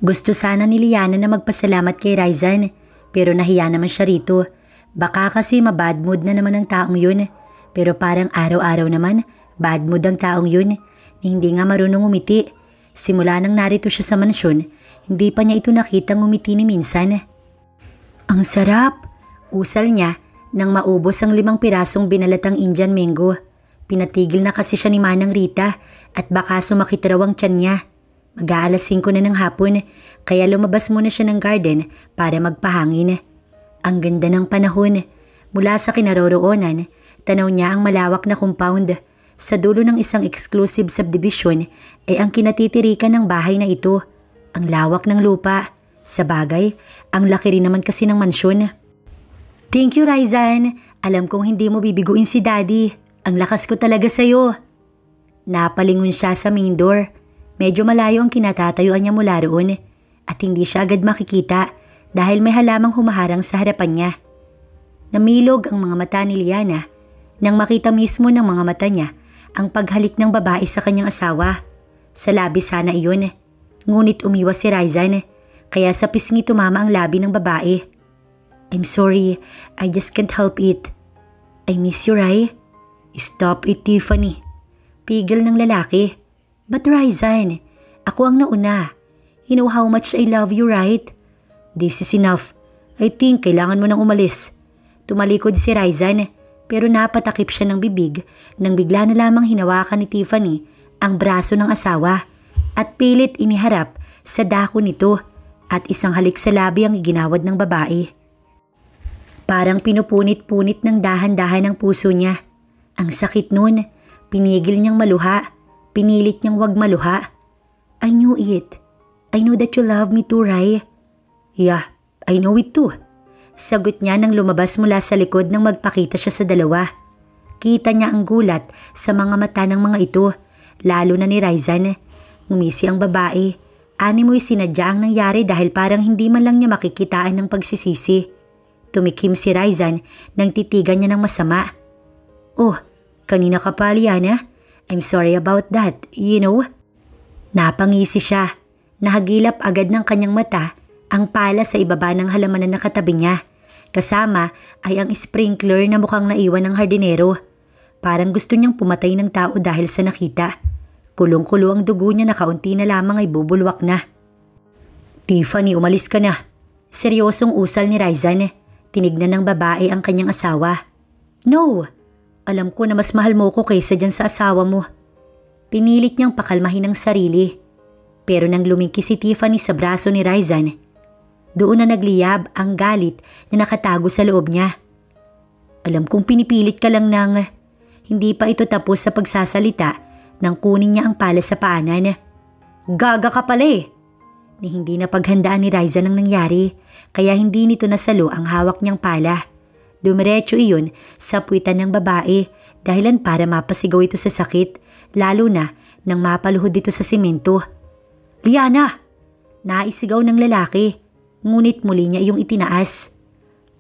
Speaker 1: Gusto sana ni Liana na magpasalamat kay Ryzen, pero nahiya naman siya rito. Baka kasi mabad mood na naman ang taong yun. Pero parang araw-araw naman, bad mood ang taong yun. Hindi nga marunong umiti. Simula nang narito siya sa mansyon, hindi pa niya ito nakitang umiti ni minsan. "Ang sarap!" Usal niya nang maubos ang 5 pirasong binalatang Indian mango. Pinatigil na kasi siya ni Manang Rita at baka sumakit raw ang tiyan niya. Mag-aalas 5 na ng hapon kaya lumabas muna siya ng garden para magpahangin. Ang ganda ng panahon. Mula sa kinaroroonan, tanaw niya ang malawak na compound. Sa dulo ng isang exclusive subdivision ay ang kinatitirikan ng bahay na ito. Ang lawak ng lupa. Sa bagay, ang laki rin naman kasi ng mansyon. "Thank you, Ryzen. Alam kong hindi mo bibiguin si Daddy. Ang lakas ko talaga sa'yo." Napalingon siya sa main door. Medyo malayo ang kinatatayuan niya mula roon at hindi siya agad makikita dahil may halamang humaharang sa harapan niya. Namilog ang mga mata ni Liana nang makita mismo ng mga mata niya ang paghalik ng babae sa kanyang asawa. Sa labi sana iyon, ngunit umiwas si Ryzen kaya sa pisngi tumama ang labi ng babae. "I'm sorry, I just can't help it." "I miss you, Ray." "Stop it, Tiffany." Pigil ng lalaki. "But Ryzen, ako ang nauna. You know how much I love you, right?" "This is enough. I think kailangan mo nang umalis." Tumalikod si Ryzen pero napatakip siya ng bibig nang bigla na lamang hinawakan ni Tiffany ang braso ng asawa at pilit iniharap sa dako nito at isang halik sa labi ang iginawad ng babae. Parang pinupunit-punit ng dahan-dahan ang puso niya. Ang sakit nun, pinigil niyang maluha, pinilit niyang wag maluha. "I knew it. I know that you love me too, Ray." "Yeah, I know it too." Sagot niya nang lumabas mula sa likod nang magpakita siya sa dalawa. Kita niya ang gulat sa mga mata ng mga ito, lalo na ni Ryzen. Ngumisi ang babae. Animoy sinadya ang nangyari dahil parang hindi man lang niya makikitaan ng pagsisisi. Tumikim si Ryzen nang titigan niya ng masama. "Oh, kanina ka pa, Liana. I'm sorry about that, you know." Napangisi siya. Nahagilap agad ng kanyang mata ang pala sa ibaba ng halaman na nakatabi niya. Kasama ay ang sprinkler na mukhang naiwan ng hardinero. Parang gusto niyang pumatay ng tao dahil sa nakita. Kulong-kulo ang dugo niya na kaunti na lamang ay bubulwak na. "Tiffany, umalis ka na." Seryosong usal ni Ryzen. Tinignan ng babae ang kanyang asawa. "No, alam ko na mas mahal mo ko kaysa dyan sa asawa mo." Pinilit niyang pakalmahin ang sarili. Pero nang lumingki si Tiffany sa braso ni Ryzen, doon na nagliyab ang galit na nakatago sa loob niya. "Alam kong pinipilit ka lang nang..." Hindi pa ito tapos sa pagsasalita nang kunin niya ang pala sa paanan. "Gaga ka pala Ni hindi na paghandaan ni Ryzen ang nangyari, kaya hindi nito nasalo ang hawak niyang pala. Dumiretso iyon sa puwitan ng babae dahilan para mapasigaw ito sa sakit, lalo na nang mapaluhod dito sa simento. "Liana!" Naisigaw ng lalaki, ngunit muli niya iyong itinaas.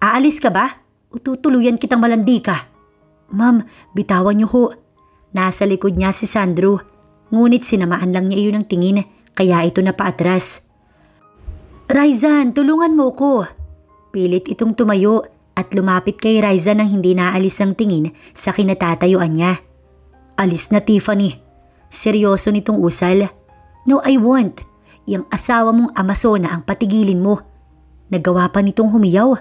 Speaker 1: "Aalis ka ba? O tutuluyan kitang malandi ka?" "Ma'am, bitawan niyo ho." Nasa likod niya si Sandro, ngunit sinamaan lang niya iyon ng tingin kaya ito napaatras. "Ryzen, tulungan mo ko." Pilit itong tumayo at lumapit kay Ryzen nang hindi naalis ang tingin sa kinatatayuan niya. "Alis na, Tiffany." Seryoso nitong usal. No, I won't. Yang asawa mong Amazona ang patigilin mo. Nagawa pa nitong humiyaw.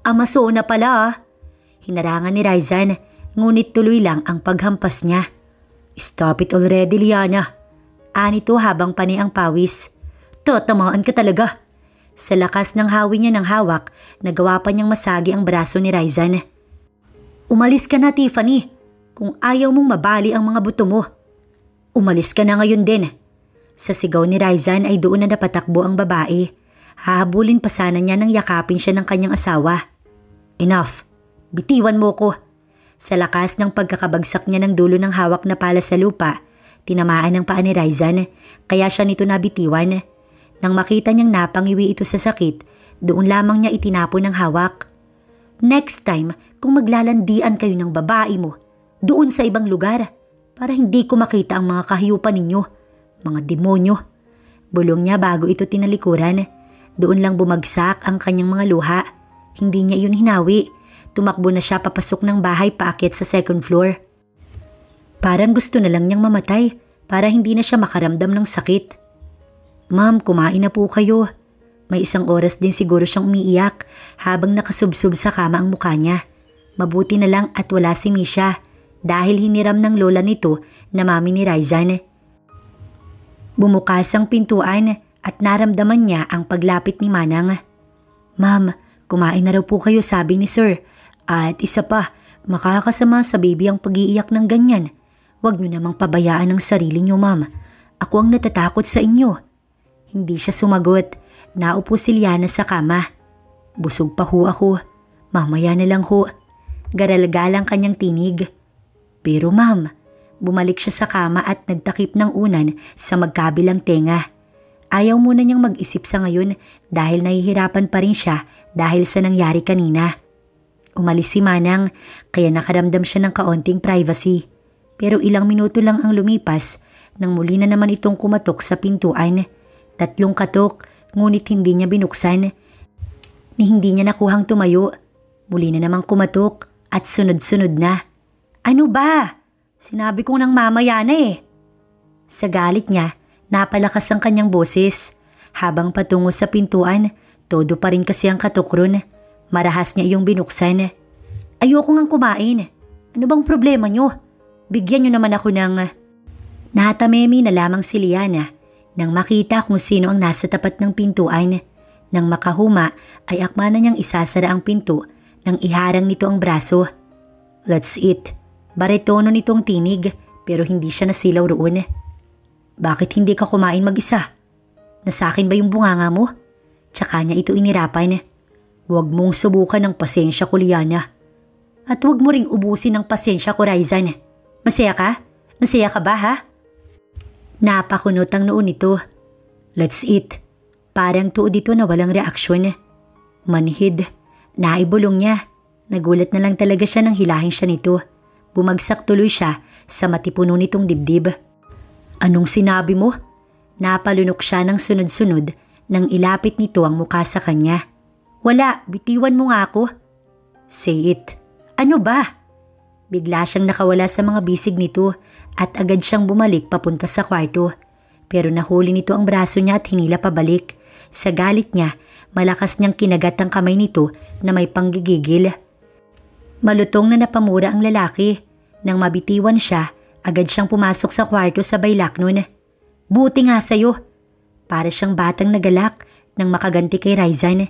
Speaker 1: Amazona pala ah. Hinarangan ni Raizan, ngunit tuloy lang ang paghampas niya. Stop it already, Liana. Anito habang panay ang pawis. Tatamaan ka talaga. Sa lakas ng hawi niya ng hawak, nagawa pa niyang masagi ang braso ni Raizan. Umalis ka na, Tiffany. Kung ayaw mong mabali ang mga buto mo. Umalis ka na ngayon din. Sa sigaw ni Raizan ay doon na napatakbo ang babae. Hahabulin pa sana niya nang yakapin siya ng kanyang asawa. Enough. Bitiwan mo ko. Sa lakas ng pagkakabagsak niya ng dulo ng hawak na pala sa lupa, tinamaan ng paa ni Raizan, kaya siya nito nabitiwan. Nang makita niyang napangiwi ito sa sakit, doon lamang niya itinapon ang hawak. Next time, kung maglalandian kayo ng babae mo, doon sa ibang lugar, para hindi ko makita ang mga kahiyupan ninyo, mga demonyo. Bulong niya bago ito tinalikuran. Doon lang bumagsak ang kanyang mga luha. Hindi niya iyon hinawi. Tumakbo na siya papasok ng bahay paakyat sa second floor. Parang gusto na lang niyang mamatay para hindi na siya makaramdam ng sakit. Ma'am, kumain na po kayo. May 1 oras din siguro siyang umiiyak habang nakasubsob sa kama ang mukha niya. Mabuti na lang at wala si Misha dahil hiniram ng lola nito na mami ni Raizan. Bumukas ang pintuan at naramdaman niya ang paglapit ni Manang. Ma'am, kumain na raw po kayo sabi ni Sir. At isa pa, makakasama sa baby ang pag-iiyak ng ganyan. Huwag niyo namang pabayaan ang sarili niyo, ma'am. Ako ang natatakot sa inyo. Hindi siya sumagot. Naupo si Liana sa kama. Busog pa ho ako. Mamaya na lang ho. Garalgal ang kanyang tinig. Pero ma'am, bumalik siya sa kama at nagtakip ng unan sa magkabilang tenga. Ayaw muna niyang mag-isip sa ngayon dahil nahihirapan pa rin siya dahil sa nangyari kanina. Umalis si Manang kaya nakaramdam siya ng kaunting privacy. Pero ilang minuto lang ang lumipas nang muli na naman itong kumatok sa pintuan. 3 katok ngunit hindi niya binuksan. Ni hindi niya nakuhang tumayo. Muli na namang kumatok at sunod-sunod na. Ano ba? Sinabi kong nang mamaya na eh. Sa galit niya, napalakas ang kanyang boses. Habang patungo sa pintuan, todo pa rin kasi ang katukron. Marahas niya iyong binuksan. Ayoko ngang kumain. Ano bang problema niyo? Bigyan niyo naman ako ng... Natamemi na lamang si Liana nang makita kung sino ang nasa tapat ng pintuan. Nang makahuma ay akma na niyang isasara ang pinto nang iharang nito ang braso. Let's eat. Baretono nitong tinig pero hindi siya nasilaw roon. Bakit hindi ka kumain mag-isa? Nasakin ba yung bunganga mo? Tsaka niya ito inirapan. Huwag mong subukan ng pasensya ko, Liana. At huwag mo ring ubusin ng pasensya ko, Raizan. Masaya ka? Masaya ka ba, ha? Napakunot ang noon nito. Let's eat. Parang tuod ito na walang reaksyon. Manhid. Naibulong niya. Nagulat na lang talaga siya nang hilahin siya nito. Bumagsak tuloy siya sa matipuno nitong dibdib. Anong sinabi mo? Napalunok siya ng sunod-sunod nang ilapit nito ang mukha sa kanya. Wala, bitiwan mo nga ako. Say it. Ano ba? Bigla siyang nakawala sa mga bisig nito at agad siyang bumalik papunta sa kwarto. Pero nahuli nito ang braso niya at hinila pabalik. Sa galit niya, malakas niyang kinagat ang kamay nito na may panggigigil. Malutong na napamura ang lalaki. Nang mabitiwan siya, agad siyang pumasok sa kwarto sa baylaknon. Buti nga sa'yo. Para siyang batang nagalak nang makaganti kay Raizan.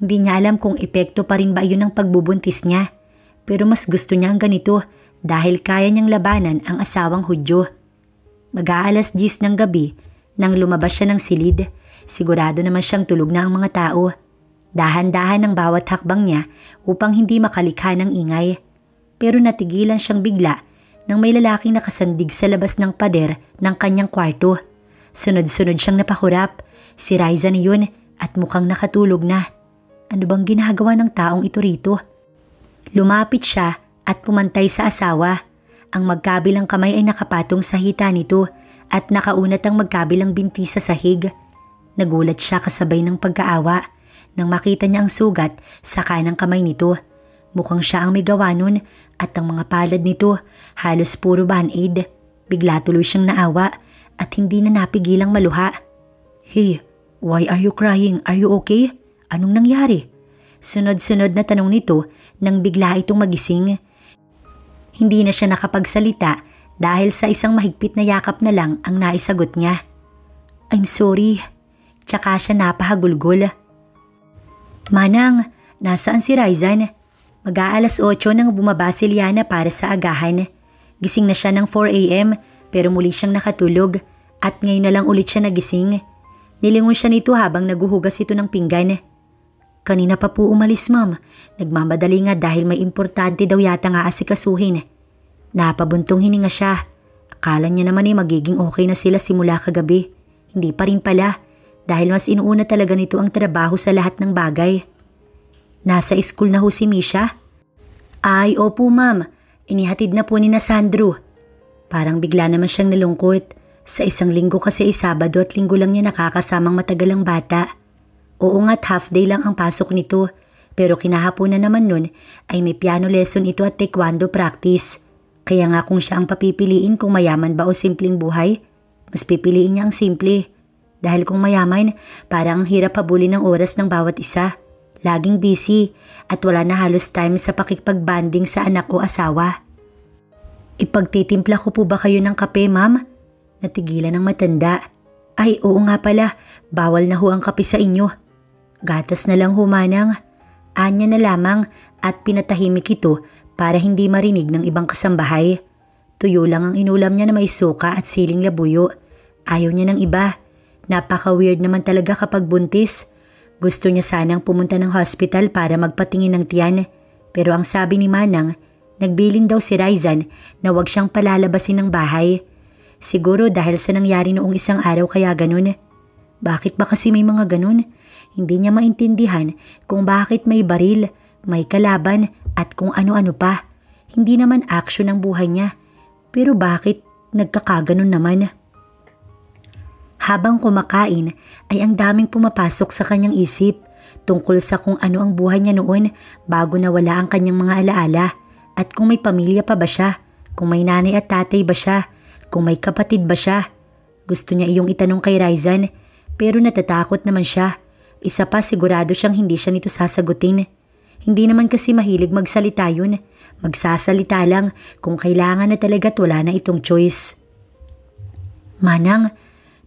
Speaker 1: Hindi niya alam kung epekto pa rin ba yun ang pagbubuntis niya. Pero mas gusto niya ang ganito dahil kaya niyang labanan ang asawang Hudyo. Mag-aalas 10 ng gabi nang lumabas siya ng silid. Sigurado naman siyang tulog na ang mga tao. Dahan-dahan ang bawat hakbang niya upang hindi makalikha ng ingay. Pero natigilan siyang bigla nang may lalaking nakasandig sa labas ng pader ng kanyang kwarto. Sunod-sunod siyang napakurap. Si Raizan yun at mukhang nakatulog na. Ano bang ginagawa ng taong ito rito? Lumapit siya at pumantay sa asawa. Ang magkabilang kamay ay nakapatong sa hita nito at nakaunat ang magkabilang binti sa sahig. Nagulat siya kasabay ng pagkaawa nang makita niya ang sugat sa kanang kamay nito. Mukhang siya ang may gawa nun at ang mga palad nito halos puro band-aid. Bigla tuloy siyang naawa at hindi na napigilang maluha. "Hey, why are you crying? Are you okay? Anong nangyari?" Sunod-sunod na tanong nito nang bigla itong magising. Hindi na siya nakapagsalita dahil sa isang mahigpit na yakap na lang ang naisagot niya. "I'm sorry." Tsaka siya napahagulgol. "Manang, nasaan si Raizan?" Mag-aalas 8 nang bumaba si Liana para sa agahan. Gising na siya ng 4 a.m. pero muli siyang nakatulog at ngayon na lang ulit siya nagising. Nilingon siya nito habang naguhugas ito ng pinggan. "Kanina pa po umalis, ma'am. Nagmamadali nga dahil may importante daw yata nga asikasuhin." Napabuntong hininga siya. Akala niya naman ay magiging okay na sila simula kagabi. Hindi pa rin pala dahil mas inuuna talaga nito ang trabaho sa lahat ng bagay. "Nasa school na ho si Misha?" "Ay, opo ma'am. Inihatid na po ni na Sandro." Parang bigla naman siyang nalungkot. Sa isang linggo kasi ay Sabado at Linggo lang niya nakakasamang matagal ang bata. Oo nga't half day lang ang pasok nito. Pero kinahaponan naman nun ay may piano lesson ito at taekwondo practice. Kaya nga kung siya ang papipiliin kung mayaman ba o simpleng buhay, mas pipiliin niya ang simple. Dahil kung mayaman, parang ang hirap habulin ng oras ng bawat isa. Laging busy at wala na halos time sa pakikipagbanding sa anak o asawa. "Ipagtitimpla ko po ba kayo ng kape, ma'am?" Natigilan ng matanda. "Ay, oo nga pala. Bawal na ho ang kape sa inyo." "Gatas na lang ho, manang." Anya na lamang at pinatahimik ito para hindi marinig ng ibang kasambahay. Tuyo lang ang inulam niya na may suka at siling labuyo. Ayaw niya ng iba. Napaka-weird naman talaga kapag buntis. Gusto niya sanang pumunta ng hospital para magpatingin ng tiyan. Pero ang sabi ni Manang, nagbilin daw si Raizan na wag siyang palalabasin ng bahay. Siguro dahil sa nangyari noong isang araw kaya ganun. Bakit ba kasi may mga ganun? Hindi niya maintindihan kung bakit may baril, may kalaban at kung ano-ano pa. Hindi naman action ang buhay niya. Pero bakit nagkakaganon naman? Habang kumakain ay ang daming pumapasok sa kanyang isip tungkol sa kung ano ang buhay niya noon bago nawala ang kanyang mga alaala at kung may pamilya pa ba siya, kung may nanay at tatay ba siya, kung may kapatid ba siya. Gusto niya iyong itanong kay Raizan pero natatakot naman siya. Isa pa sigurado siyang hindi siya nito sasagutin. Hindi naman kasi mahilig magsalita yun. Magsasalita lang kung kailangan na talaga at wala na itong choice. "Manang,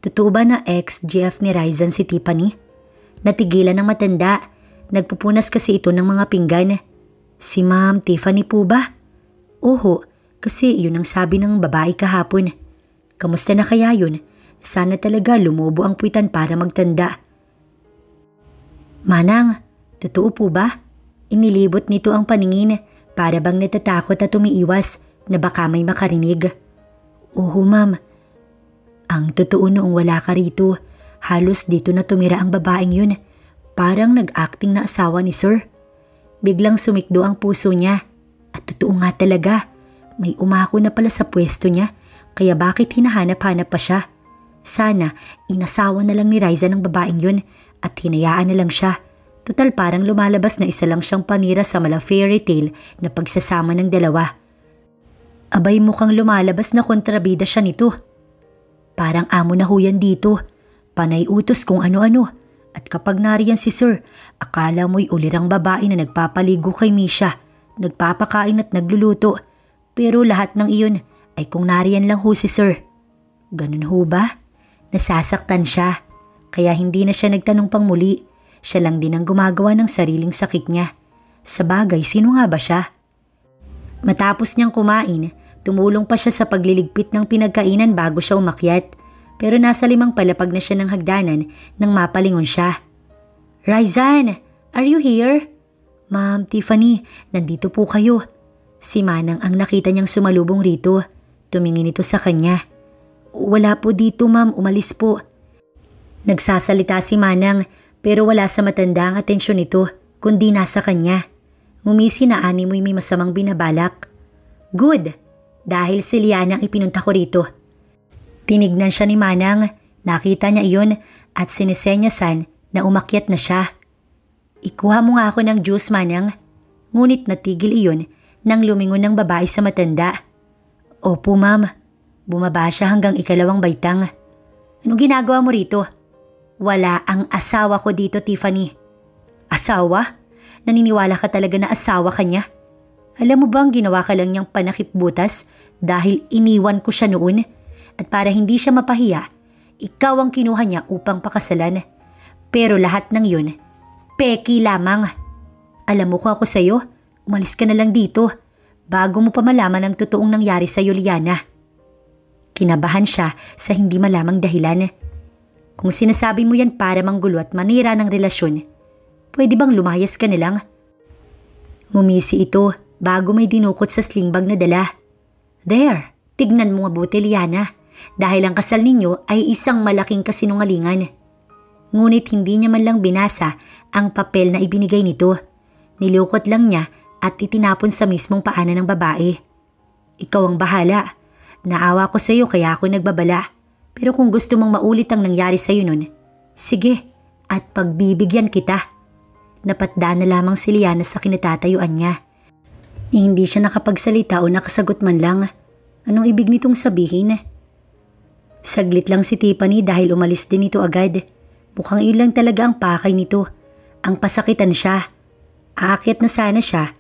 Speaker 1: totoo ba na ex-GF ni Raizan si Tiffany?" Natigilan ng matanda. Nagpupunas kasi ito ng mga pinggan. "Si Ma'am Tiffany po ba?" "Oho, kasi yun ang sabi ng babae kahapon." "Kamusta na kaya yun? Sana talaga lumubo ang puwitan para magtanda." "Manang, totoo po ba?" Inilibot nito ang paningin para bang natatakot at umiiwas na baka may makarinig. "Oo ma'am. Ang totoo noong wala ka rito, halos dito na tumira ang babaeng yun. Parang nag-acting na asawa ni Sir." Biglang sumikdo ang puso niya. At totoo nga talaga, may umako na pala sa pwesto niya, kaya bakit hinahanap-hanap pa siya? Sana inasawa na lang ni Raizan ang babaeng yun at hinayaan na lang siya. Total parang lumalabas na isa lang siyang panira sa mala fairy tale na pagsasama ng dalawa. Abay mukhang lumalabas na kontrabida siya nito. Parang amo na ho yan dito. Panay utos kung ano-ano. At kapag nariyan si Sir, akala mo'y ulirang babae na nagpapaligo kay Misha, nagpapakain at nagluluto. Pero lahat ng iyon ay kung nariyan lang ho si Sir. Ganun ho ba? Nasasaktan siya. Kaya hindi na siya nagtanong pang muli. Siya lang din ang gumagawa ng sariling sakit niya. Sa bagay, sino nga ba siya? Matapos niyang kumain, tumulong pa siya sa pagliligpit ng pinagkainan bago siya umakyat. Pero nasa 5 palapag na siya ng hagdanan nang mapalingon siya. "Raizan, are you here?" "Ma'am Tiffany, nandito po kayo." Si Manang ang nakita niyang sumalubong rito. Tumingin ito sa kanya. "Wala po dito ma'am, umalis po." Nagsasalita si Manang pero wala sa matanda ang atensyon nito kundi nasa kanya. Ngumisi na animoy may masamang binabalak. "Good, dahil si Liana ang ipinunta ko rito." Tinignan siya ni Manang, nakita niya iyon at sinisenyasan na umakyat na siya. "Ikuha mo nga ako ng juice, Manang." Ngunit natigil iyon nang lumingon ng babae sa matanda. "Opo, ma'am." Bumaba siya hanggang ikalawang baitang. Anong ginagawa mo rito? Wala ang asawa ko dito, Tiffany. Asawa? Naniniwala ka talaga na asawa ka niya? Alam mo bang ginawa ka lang niyang panakipbutas dahil iniwan ko siya noon? At para hindi siya mapahiya, ikaw ang kinuha niya upang pakasalan. Pero lahat ng yun, peki lamang. Alam mo ko ako sa'yo, umalis ka na lang dito bago mo pa malaman ang totoong nangyari sa'yo, Liana. Kinabahan siya sa hindi malamang dahilan. Kung sinasabi mo yan para manggulo at manira ng relasyon, pwede bang lumayas ka na lang? Ngumisi ito bago may dinukot sa sling bag na dala. There, tignan mo mabuti, Liana, dahil ang kasal ninyo ay isang malaking kasinungalingan. Ngunit hindi niya man lang binasa ang papel na ibinigay nito. Nilukot lang niya at itinapon sa mismong paanan ng babae. Ikaw ang bahala. Naawa ko sa iyo kaya ako nagbabala. Pero kung gusto mong maulit ang nangyari sa iyo nun, sige, at pagbibigyan kita. Napatdaan na lamang si Liana sa kinatatayuan niya. Hindi siya nakapagsalita o nakasagot man lang. Anong ibig nitong sabihin? Saglit lang si Tiffany dahil umalis din ito agad. Mukhang iyon lang talaga ang pakay nito. Ang pasakitan siya. Aakyat na sana siya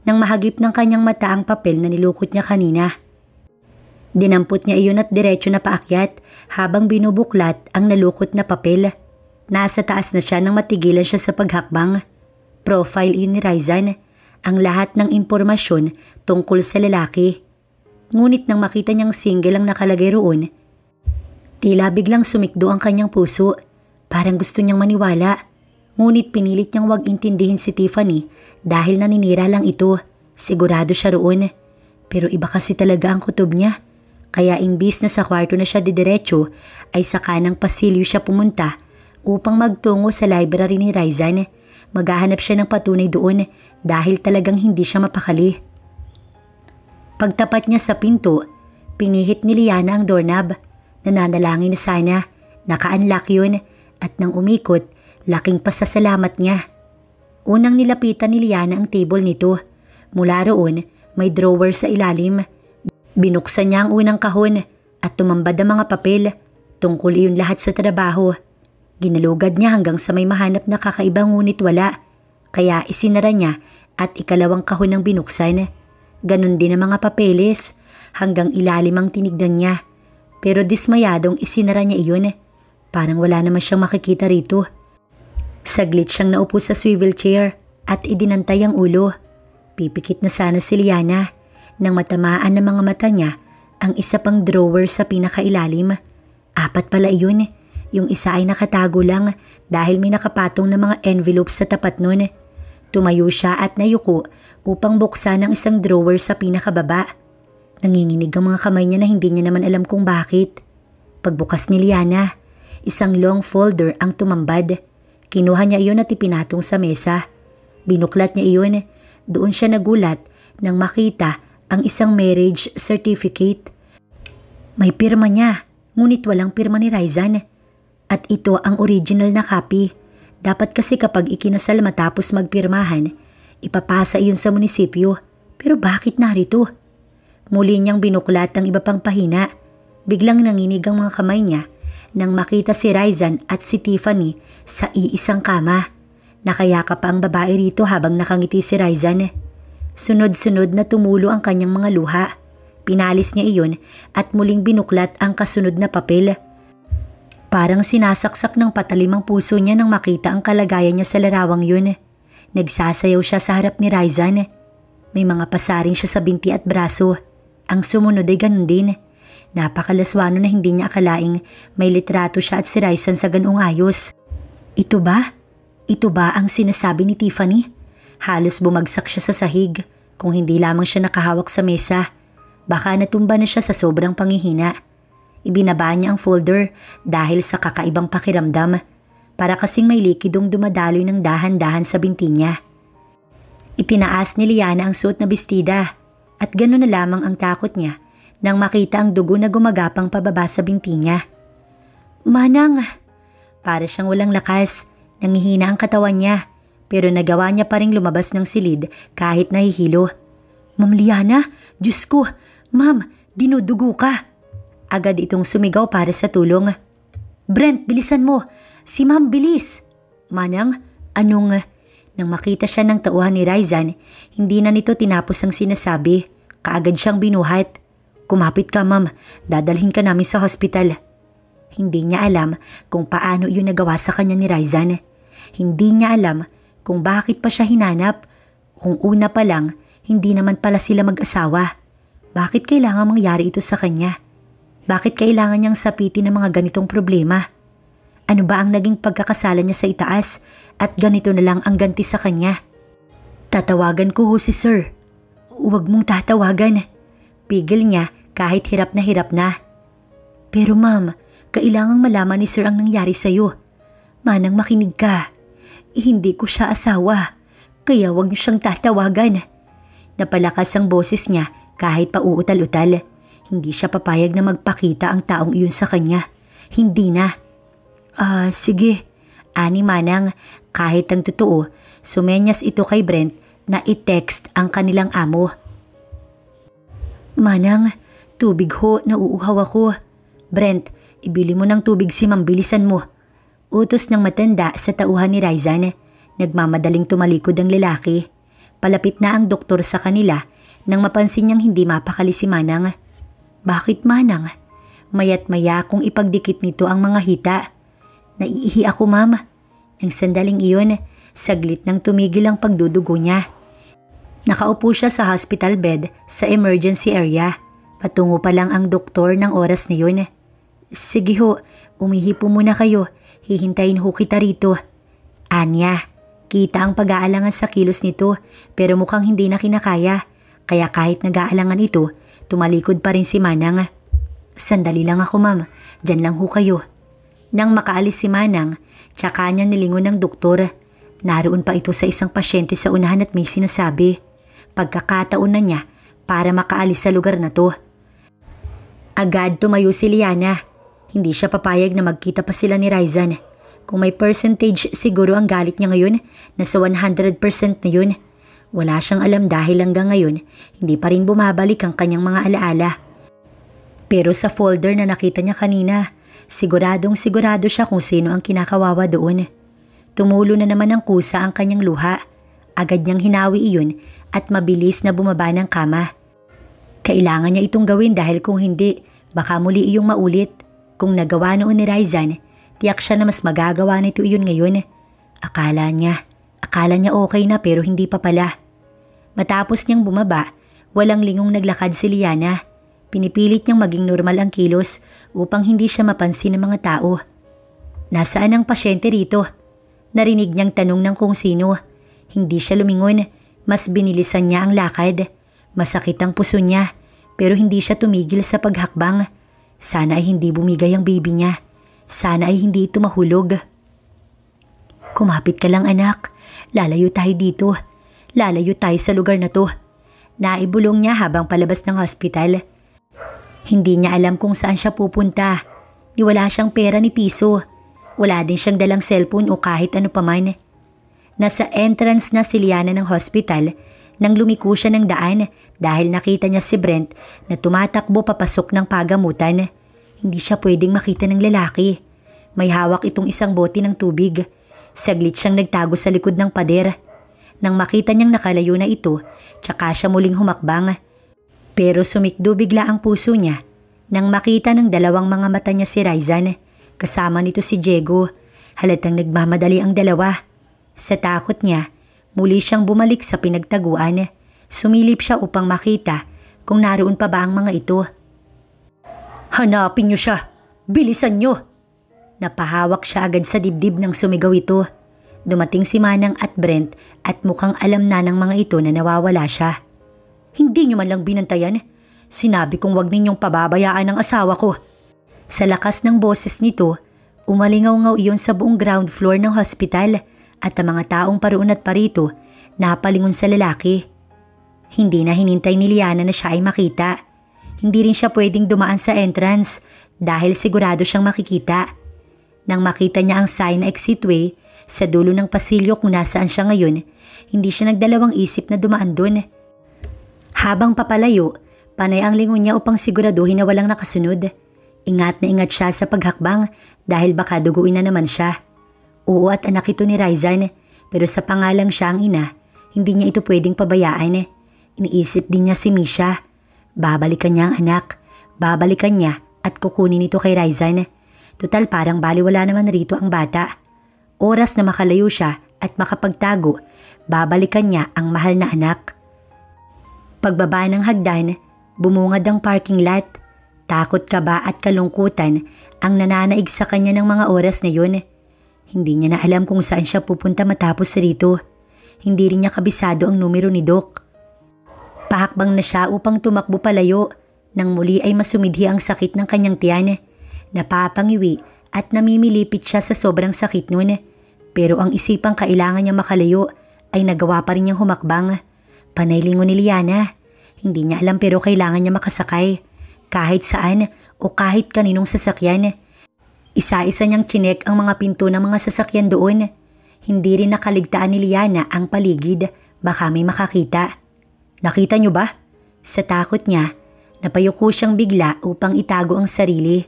Speaker 1: nang mahagip ng kanyang mata ang papel na nilukot niya kanina. Dinampot niya iyon at diretso na paakyat habang binubuklat ang nalukot na papel. Nasa taas na siya nang matigilan siya sa paghakbang. Profile iyon ni Raizan, ang lahat ng impormasyon tungkol sa lalaki. Ngunit nang makita niyang single ang nakalagay roon, tila biglang sumikdo ang kanyang puso. Parang gusto niyang maniwala. Ngunit pinilit niyang wag intindihin si Tiffany dahil naninira lang ito. Sigurado siya roon. Pero iba kasi talaga ang kutob niya. Kaya imbis na sa kwarto na siya didiretso ay sa kanang pasilyo siya pumunta upang magtungo sa library ni Raizan. Maghahanap siya ng patunay doon dahil talagang hindi siya mapakali. Pagtapat niya sa pinto, pinihit ni Liana ang doorknob. Nananalangin na sana, naka-unlock yun at nang umikot, laking pasasalamat niya. Unang nilapitan ni Liana ang table nito. Mula roon, may drawer sa ilalim. Binuksan niya ang unang kahon at tumambad ang mga papel. Tungkol iyon lahat sa trabaho. Ginalugad niya hanggang sa may mahanap na kakaibang ngunit wala. Kaya isinara niya at ikalawang kahon ang binuksan. Ganon din ang mga papeles hanggang ilalim ang tinignan niya. Pero dismayadong isinara niya iyon. Parang wala naman siyang makikita rito. Saglit siyang naupo sa swivel chair at idinantay ang ulo. Pipikit na sana si Liana nang matamaan ng mga mata niya ang isa pang drawer sa pinakailalim. 4 pala iyon. Yung isa ay nakatago lang dahil may nakapatong na mga envelope sa tapat nun. Tumayo siya at nayuko upang buksan ang isang drawer sa pinakababa. Nanginginig ang mga kamay niya na hindi niya naman alam kung bakit. Pagbukas ni Liana, isang long folder ang tumambad. Kinuha niya iyon at ipinatong sa mesa. Binuklat niya iyon. Doon siya nagulat nang makita ang isang marriage certificate. May pirma niya, ngunit walang pirma ni Raizan. At ito ang original na copy. Dapat kasi kapag ikinasal matapos magpirmahan, ipapasa iyon sa munisipyo. Pero bakit narito? Muli niyang binuklat ang iba pang pahina. Biglang nanginig ang mga kamay niya nang makita si Raizan at si Tiffany sa iisang kama. Nakayakap pa ang babae rito habang nakangiti si Raizan. Sunod-sunod na tumulo ang kanyang mga luha. Pinalis niya iyon at muling binuklat ang kasunod na papel. Parang sinasaksak ng patalim ang puso niya nang makita ang kalagayan niya sa larawang yun. Nagsasayaw siya sa harap ni Raizan. May mga pasaring siya sa binti at braso. Ang sumunod ay ganun din. Napakalaswano na hindi niya akalaing may litrato siya at si Raizan sa ganung ayos. Ito ba? Ito ba ang sinasabi ni Tiffany? Halos bumagsak siya sa sahig kung hindi lamang siya nakahawak sa mesa. Baka natumba na siya sa sobrang panghihina. Ibinaba niya ang folder dahil sa kakaibang pakiramdam. Para kasing may likidong dumadaloy ng dahan-dahan sa binti niya. Itinaas ni Liana ang suot na bestida at gano'n na lamang ang takot niya nang makita ang dugo na gumagapang pababa sa binti niya. Manang! Para siyang walang lakas, nangihina ang katawan niya pero nagawa niya pa ring lumabas ng silid kahit nahihilo. Ma'am Liana, Diyos ko! Ma'am, dinudugo ka! agad itong sumigaw para sa tulong. Brent, bilisan mo! Si Ma'am, bilis! Manang, anong... Nang makita siya ng tauhan ni Raizan, hindi na nito tinapos ang sinasabi. Kaagad siyang binuhat. Kumapit ka, Ma'am. Dadalhin ka namin sa hospital. Hindi niya alam kung paano iyon nagawa sa kanya ni Raizan. Hindi niya alam kung bakit pa siya hinanap. Kung una pa lang, hindi naman pala sila mag-asawa. Bakit kailangan mangyari ito sa kanya? Bakit kailangan niyang sapitin ng mga ganitong problema? Ano ba ang naging pagkakasala niya sa itaas at ganito na lang ang ganti sa kanya? Tatawagan ko ho si Sir. Huwag mong tatawagan. Pigil niya kahit hirap na. Pero Ma'am, kailangang malaman ni Sir ang nangyari sa'yo. Manang makinig ka. Hindi ko siya asawa, kaya huwag niyo siyang tatawagan. Napalakas ang boses niya kahit pauutal-utal. Hindi siya papayag na magpakita ang taong iyon sa kanya. Hindi na. Sige. Ani Manang, kahit ang totoo, sumenyas ito kay Brent na i-text ang kanilang amo. Manang, tubig ho, nauuhaw ako. Brent, ibili mo ng tubig si Ma'am, bilisan mo. Utos ng matanda sa tauhan ni Raizan. Nagmamadaling tumalikod ang lalaki. Palapit na ang doktor sa kanila nang mapansin niyang hindi mapakali si Manang. Bakit Manang? Mayat maya kung ipagdikit nito ang mga hita. Naiihi ako, Ma'am. Nang sandaling iyon, saglit nang tumigil ang pagdudugo niya. Nakaupo siya sa hospital bed sa emergency area. Patungo pa lang ang doktor ng oras na yun. Sige ho, umihi po muna kayo. Hihintayin ho kita rito. Anya, kita ang pag-aalangan sa kilos nito pero mukhang hindi na kinakaya. Kaya kahit nag-aalangan ito, tumalikod pa rin si Manang. Sandali lang ako, Ma'am. Diyan lang ho kayo. Nang makaalis si Manang, tsaka niya nilingon ng doktor. Naroon pa ito sa isang pasyente sa unahan at may sinasabi. Pagkakataon na niya para makaalis sa lugar na to. Agad tumayo si Liana. Hindi siya papayag na magkita pa sila ni Raizan. Kung may percentage siguro ang galit niya ngayon, nasa 100% na yun. Wala siyang alam dahil hanggang ngayon, hindi pa rin bumabalik ang kanyang mga alaala. Pero sa folder na nakita niya kanina, sigurado siya kung sino ang kinakawawa doon. Tumulo na naman ng kusa ang kanyang luha. Agad niyang hinawi iyon at mabilis na bumaba ng kama. Kailangan niya itong gawin dahil kung hindi, baka muli iyong maulit. Kung nagawa noon ni Raizan, tiyak siya na mas magagawa nito iyon ngayon. Akala niya okay na pero hindi pa pala. Matapos niyang bumaba, walang lingong naglakad si Liana. Pinipilit niyang maging normal ang kilos upang hindi siya mapansin ng mga tao. Nasaan ang pasyente rito? Narinig niyang tanong ng kung sino. Hindi siya lumingon, mas binilisan niya ang lakad. Masakit ang puso niya pero hindi siya tumigil sa paghakbang. Sana ay hindi bumigay ang baby niya. Sana ay hindi ito mahulog. Kumapit ka lang anak. Lalayo tayo dito. Lalayo tayo sa lugar na to. Naibulong niya habang palabas ng hospital. Hindi niya alam kung saan siya pupunta. Wala siyang pera ni piso. Wala din siyang dalang cellphone o kahit ano paman. Nasa entrance na si Liana ng hospital nang lumiko siya ng daan dahil nakita niya si Brent na tumatakbo papasok ng pagamutan. Hindi siya pwedeng makita ng lalaki. May hawak itong isang bote ng tubig. Saglit siyang nagtago sa likod ng pader. Nang makita niyang nakalayo na ito, tsaka siya muling humakbang. Pero sumikdo bigla ang puso niya nang makita ng dalawang mga mata niya si Raizan. Kasama nito si Diego. Halatang nagmamadali ang dalawa. Sa takot niya, muli siyang bumalik sa pinagtaguan. Sumilip siya upang makita kung naroon pa ba ang mga ito. Hanapin niyo siya! Bilisan niyo! Napahawak siya agad sa dibdib nang sumigaw ito. Dumating si Manang at Brent at mukhang alam na ng mga ito na nawawala siya. Hindi niyo man lang binantayan. Sinabi kong wag ninyong pababayaan ang asawa ko. Sa lakas ng boses nito, umalingaw-ngaw iyon sa buong ground floor ng hospital at ang mga taong paroon at parito napalingon sa lalaki. Hindi na hinintay ni Liana na siya ay makita. Hindi rin siya pwedeng dumaan sa entrance dahil sigurado siyang makikita. Nang makita niya ang sign na exitway sa dulo ng pasilyo kung nasaan siya ngayon, hindi siya nagdalawang isip na dumaan doon. Habang papalayo, panay ang lingon niya upang siguraduhin na walang nakasunod. Ingat na ingat siya sa paghakbang dahil baka duguin na naman siya. Oo, at anak ito ni Raizan, pero sa pangalang siya ang ina, hindi niya ito pwedeng pabayaan. Iniisip din niya si Misha. Babalikan niya ang anak, babalikan niya at kukunin ito kay Raizan. Total parang baliwala naman rito ang bata. Oras na makalayo siya at makapagtago, babalikan niya ang mahal na anak. Pagbaba ng hagdan, bumungad ang parking lot. Takot, kaba at kalungkutan ang nananaig sa kanya ng mga oras na yun. Hindi niya na alam kung saan siya pupunta matapos rito. Hindi rin niya kabisado ang numero ni Doc. Pahakbang na siya upang tumakbo palayo nang muli ay masumidhi ang sakit ng kanyang tiyan. Napapangiwi at namimilipit siya sa sobrang sakit nun. Pero ang isipang kailangan niya makalayo ay nagawa pa rin niyang humakbang. Panay lingon ni Liana. Hindi niya alam pero kailangan niya makasakay. Kahit saan o kahit kaninong sasakyan. Isa-isa niyang chinek ang mga pinto ng mga sasakyan doon. Hindi rin nakaligtaan ni Liana ang paligid, baka may makakita. Nakita niyo ba? Sa takot niya, napayuko siyang bigla upang itago ang sarili.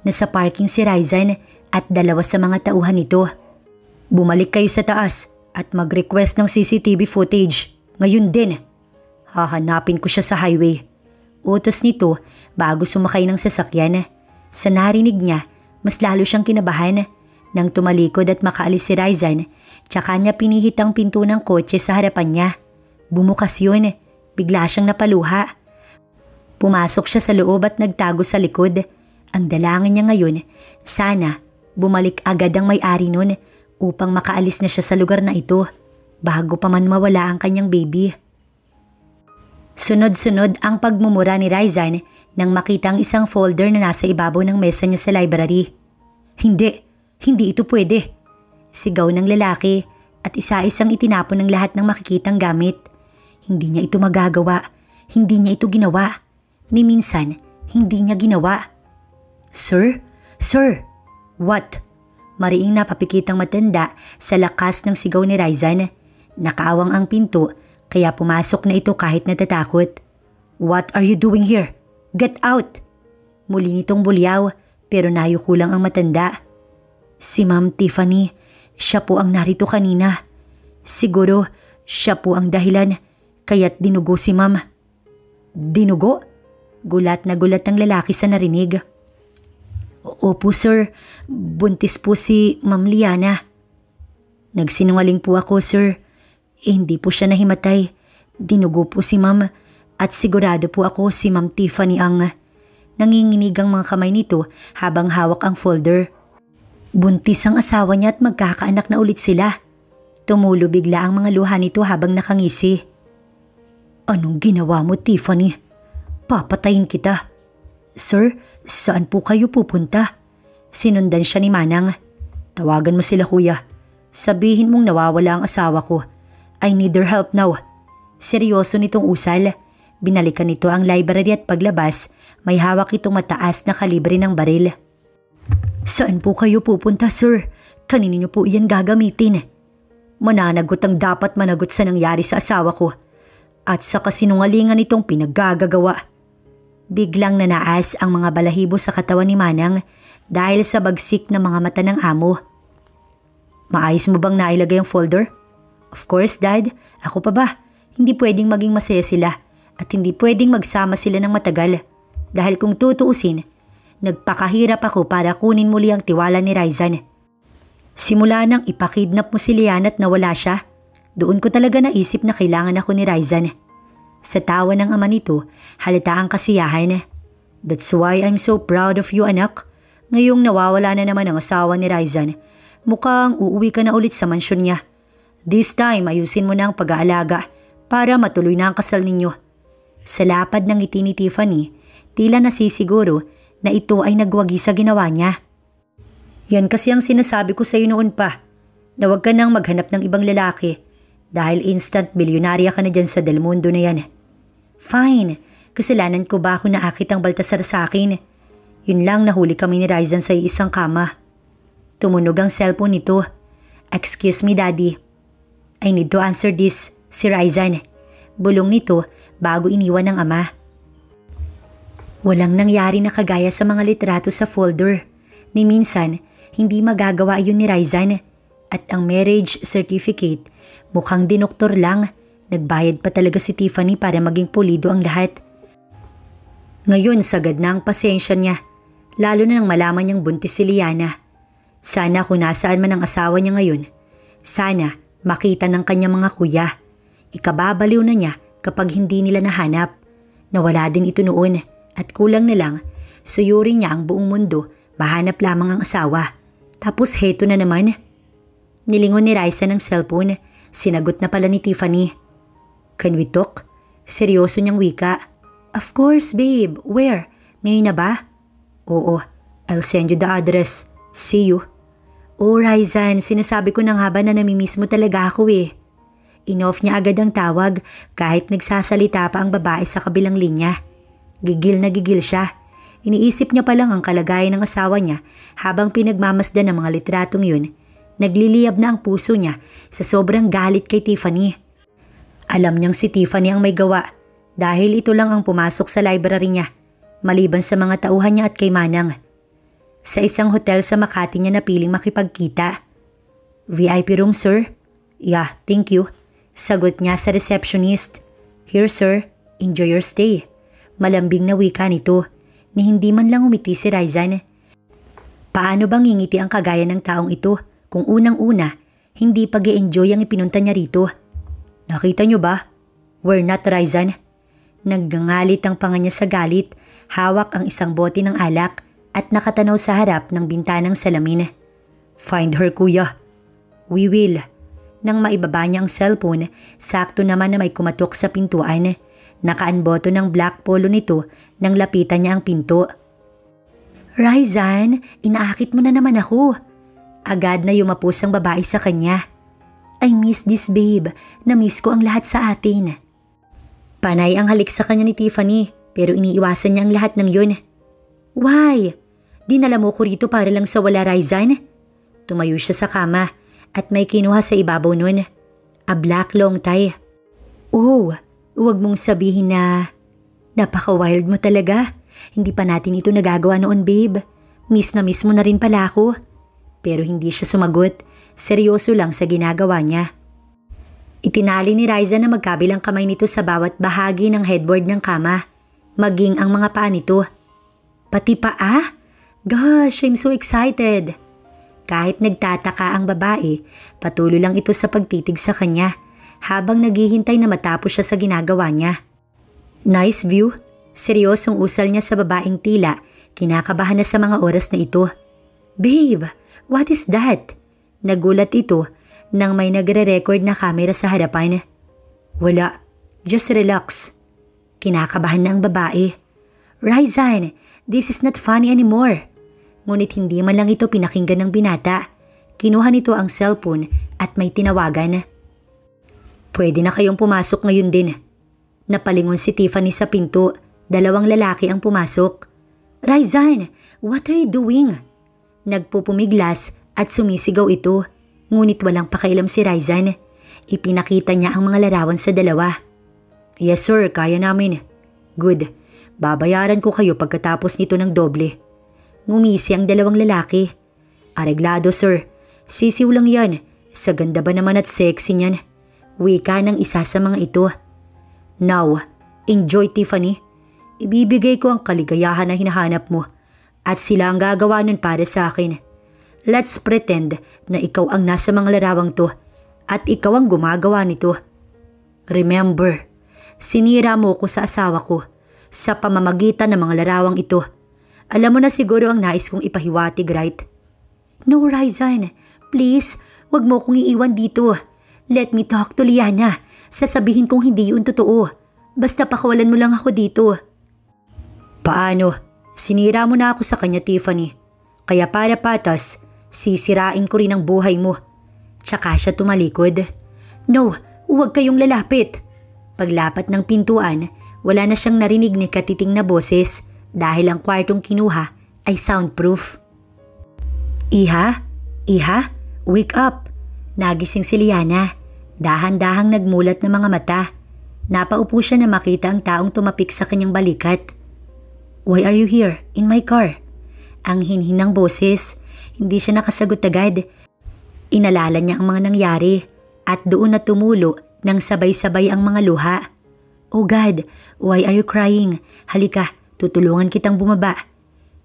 Speaker 1: Nasa parking si Raizan at dalawa sa mga tauhan nito. Bumalik kayo sa taas at mag-request ng CCTV footage. Ngayon din. Hahanapin ko siya sa highway. Utos nito bago sumakay ng sasakyan. Sa narinig niya, mas lalo siyang kinabahan. Nang tumalikod at makaalis si Raizan, tsaka niya pinihit ang pinto ng kotse sa harapan niya. Bumukas yun. Bigla siyang napaluha. Pumasok siya sa loob at nagtago sa likod. Ang dalangin niya ngayon, sana bumalik agad ang may-ari nun upang makaalis na siya sa lugar na ito bago pa man mawala ang kanyang baby. Sunod-sunod ang pagmumura ni Raizan nang makita ang isang folder na nasa ibabaw ng mesa niya sa library. Hindi ito pwede. Sigaw ng lalaki at isa-isang itinapon ng lahat ng makikitang gamit. Hindi niya ito magagawa. Hindi niya ito ginawa. Ni minsan, hindi niya ginawa. Sir? Sir? What? Mariing napapikitang matanda sa lakas ng sigaw ni Raizan. Nakaawang ang pinto kaya pumasok na ito kahit natatakot. What are you doing here? Get out! Muli nitong bulyaw pero nayuko lang ang matanda. Si Ma'am Tiffany, siya po ang narito kanina. Siguro siya po ang dahilan kaya't dinugo si Ma'am. Dinugo? Gulat na gulat ang lalaki sa narinig. Opo sir, buntis po si Ma'am Liana. Nagsinungaling po ako sir. Hindi po siya nahimatay. Dinugo po si Ma'am at sigurado po ako si Ma'am Tiffany ang... Nanginginig ang mga kamay nito habang hawak ang folder. Buntis ang asawa niya at magkakaanak na ulit sila. Tumulo bigla ang mga luha nito habang nakangisi. Anong ginawa mo, Tiffany? Papatayin kita. Sir, saan po kayo pupunta? Sinundan siya ni Manang. Tawagan mo sila kuya. Sabihin mong nawawala ang asawa ko. I need their help now. Seryoso nitong usal. Binalikan nito ang library at paglabas, may hawak itong mataas na kalibre ng baril. Saan po kayo pupunta, sir? Kanino niyo po iyan gagamitin? Mananagot ang dapat managot sa nangyari sa asawa ko at sa kasinungalingan nitong pinaggagawa. Biglang nanaas ang mga balahibo sa katawan ni Manang dahil sa bagsik ng mga mata ng amo. Maayos mo bang nailagay ang folder? Of course, Dad. Ako pa ba? Hindi pwedeng maging masaya sila at hindi pwedeng magsama sila ng matagal. Dahil kung tutuusin, nagpakahirap ako para kunin muli ang tiwala ni Raizan. Simula nang ipakidnap mo si Liana at nawala siya, doon ko talaga naisip na kailangan ako ni Raizan. Sa tawa ng ama nito, halata ang kasiyahan. That's why I'm so proud of you, anak. Ngayong nawawala na naman ang asawa ni Raizan, mukhang uuwi ka na ulit sa mansyon niya. This time, ayusin mo na ang pag-aalaga para matuloy na ang kasal ninyo. Sa lapad ng ngiti ni Tiffany, tila nasisiguro na ito ay nagwagi sa ginawa niya. Yan kasi ang sinasabi ko sa iyo noon pa, na huwag ka nang maghanap ng ibang lalaki dahil instant bilyonarya ka na dyan sa Del Mundo na yan. Fine, kasalanan ko ba ako naakit ang Baltasar sa akin? Yun lang, nahuli kami ni Raizan sa isang kama. Tumunog ang cellphone nito. Excuse me, Daddy. I need to answer this, si Raizan. Bulong nito bago iniwan ng ama. Walang nangyari na kagaya sa mga litrato sa folder. Ni minsan, hindi magagawa yun ni Raizan. At ang marriage certificate, mukhang dinoktor lang. Nagbayad pa talaga si Tiffany para maging pulido ang lahat. Ngayon, sagad na ang pasensya niya. Lalo na nang malaman niyang buntis si Liana. Sana kung nasaan man ang asawa niya ngayon, sana makita ng kanyang mga kuya. Ikababaliw na niya kapag hindi nila nahanap. Nawala din ito noon at kulang na lang, suyuri niya ang buong mundo, mahanap lamang ang asawa. Tapos heto na naman. Nilingon ni Raisa ng cellphone, sinagot na pala ni Tiffany. Can we talk? Seryoso niyang wika. Of course babe, where? Ngayon na ba? Oo, I'll send you the address. See you. Oh Raizan, sinasabi ko na nga ba na namimiss mo talaga ako eh. Inoff niya agad ang tawag kahit nagsasalita pa ang babae sa kabilang linya. Gigil na gigil siya. Iniisip niya pa lang ang kalagayan ng asawa niya habang pinagmamasdan ng mga litratong yun. Nagliliyab na ang puso niya sa sobrang galit kay Tiffany. Alam niyang si Tiffany ang may gawa dahil ito lang ang pumasok sa library niya, maliban sa mga tauhan niya at kay Manang. Sa isang hotel sa Makati niya napiling makipagkita. VIP room, sir? Yeah, thank you. Sagot niya sa receptionist. Here, sir. Enjoy your stay. Malambing na wika nito, ni hindi man lang umiti si Raizan. Paano bang ngingiti ang kagaya ng taong ito kung unang-una, hindi pag-e-enjoy ang ipinunta niya rito? Nakita niyo ba? We're not Raizan. Naggangalit ang panga niya sa galit, hawak ang isang bote ng alak at nakatanaw sa harap ng bintanang salamin. Find her, kuya. We will. Nang maibaba niya ang cellphone, sakto naman na may kumatok sa pintuan. Nakaanboto ng black polo nito nang lapitan niya ang pinto. Raizan, inaakit mo na naman ako. Agad na yumapos ang babae sa kanya. I miss this babe. Na-miss ko ang lahat sa atin. Panay ang halik sa kanya ni Tiffany pero iniiwasan niya ang lahat ng yun. Why? Dinala mo ko rito para lang sa wala, Raizan? Tumayo siya sa kama at may kinuha sa ibabaw nun. A black long tie. Oh, huwag mong sabihin na napaka-wild mo talaga. Hindi pa natin ito nagagawa noon, babe. Miss na miss mo na rin pala ako. Pero hindi siya sumagot. Seryoso lang sa ginagawa niya. Itinali ni Raisa na magkabilang kamay nito sa bawat bahagi ng headboard ng kama, maging ang mga paa nito. Pati paa? Gosh, I'm so excited. Kahit nagtataka ang babae, patuloy lang ito sa pagtitig sa kanya habang naghihintay na matapos siya sa ginagawa niya. Nice view. Seryosong usal niya sa babaeng tila, kinakabahan na sa mga oras na ito. Babe, what is that? Nagulat ito nang may nagre-record na camera sa harapan. Wala, just relax. Kinakabahan na ang babae. Raizan, this is not funny anymore. Ngunit hindi man lang ito pinakinggan ng binata. Kinuha nito ang cellphone at may tinawagan. Pwede na kayong pumasok ngayon din. Napalingon si Tiffany sa pinto. Dalawang lalaki ang pumasok. Raizan, what are you doing? Nagpupumiglas at sumisigaw ito. Ngunit walang pakialam si Raizan. Ipinakita niya ang mga larawan sa dalawa. Yes sir, kaya namin. Good. Babayaran ko kayo pagkatapos nito ng doble. Ngumisi ang dalawang lalaki. Areglado sir. Sisiw lang yan. Sa ganda ba naman at sexy niyan? Wika ng isa sa mga ito. Now, enjoy Tiffany. Ibibigay ko ang kaligayahan na hinahanap mo. At sila ang gagawa nun para sa akin. Let's pretend na ikaw ang nasa mga larawang to at ikaw ang gumagawa nito. Remember, sinira mo ko sa asawa ko sa pamamagitan ng mga larawang ito. Alam mo na siguro ang nais kong ipahiwatig, right? No, Raizan. Please, wag mo kong iiwan dito. Let me talk to Liana. Sasabihin kong hindi yun totoo. Basta pakawalan mo lang ako dito. Paano? Sinira mo na ako sa kanya, Tiffany. Kaya para patas, sisirain ko rin ang buhay mo. Tsaka siya tumalikod. No, huwag kayong lalapit. Paglapat ng pintuan, wala na siyang narinig ni katiting na boses dahil ang kwartong kinuha ay soundproof. Iha? Iha? Wake up! Nagising si Liana. Dahan-dahang nagmulat ng mga mata. Napaupo siya na makita ang taong tumapik sa kanyang balikat. Why are you here, in my car? Ang hinhin ng boses. Hindi siya nakasagot agad. Inalala niya ang mga nangyari at doon na tumulo nang sabay-sabay ang mga luha. Oh God, why are you crying? Halika, tutulungan kitang bumaba.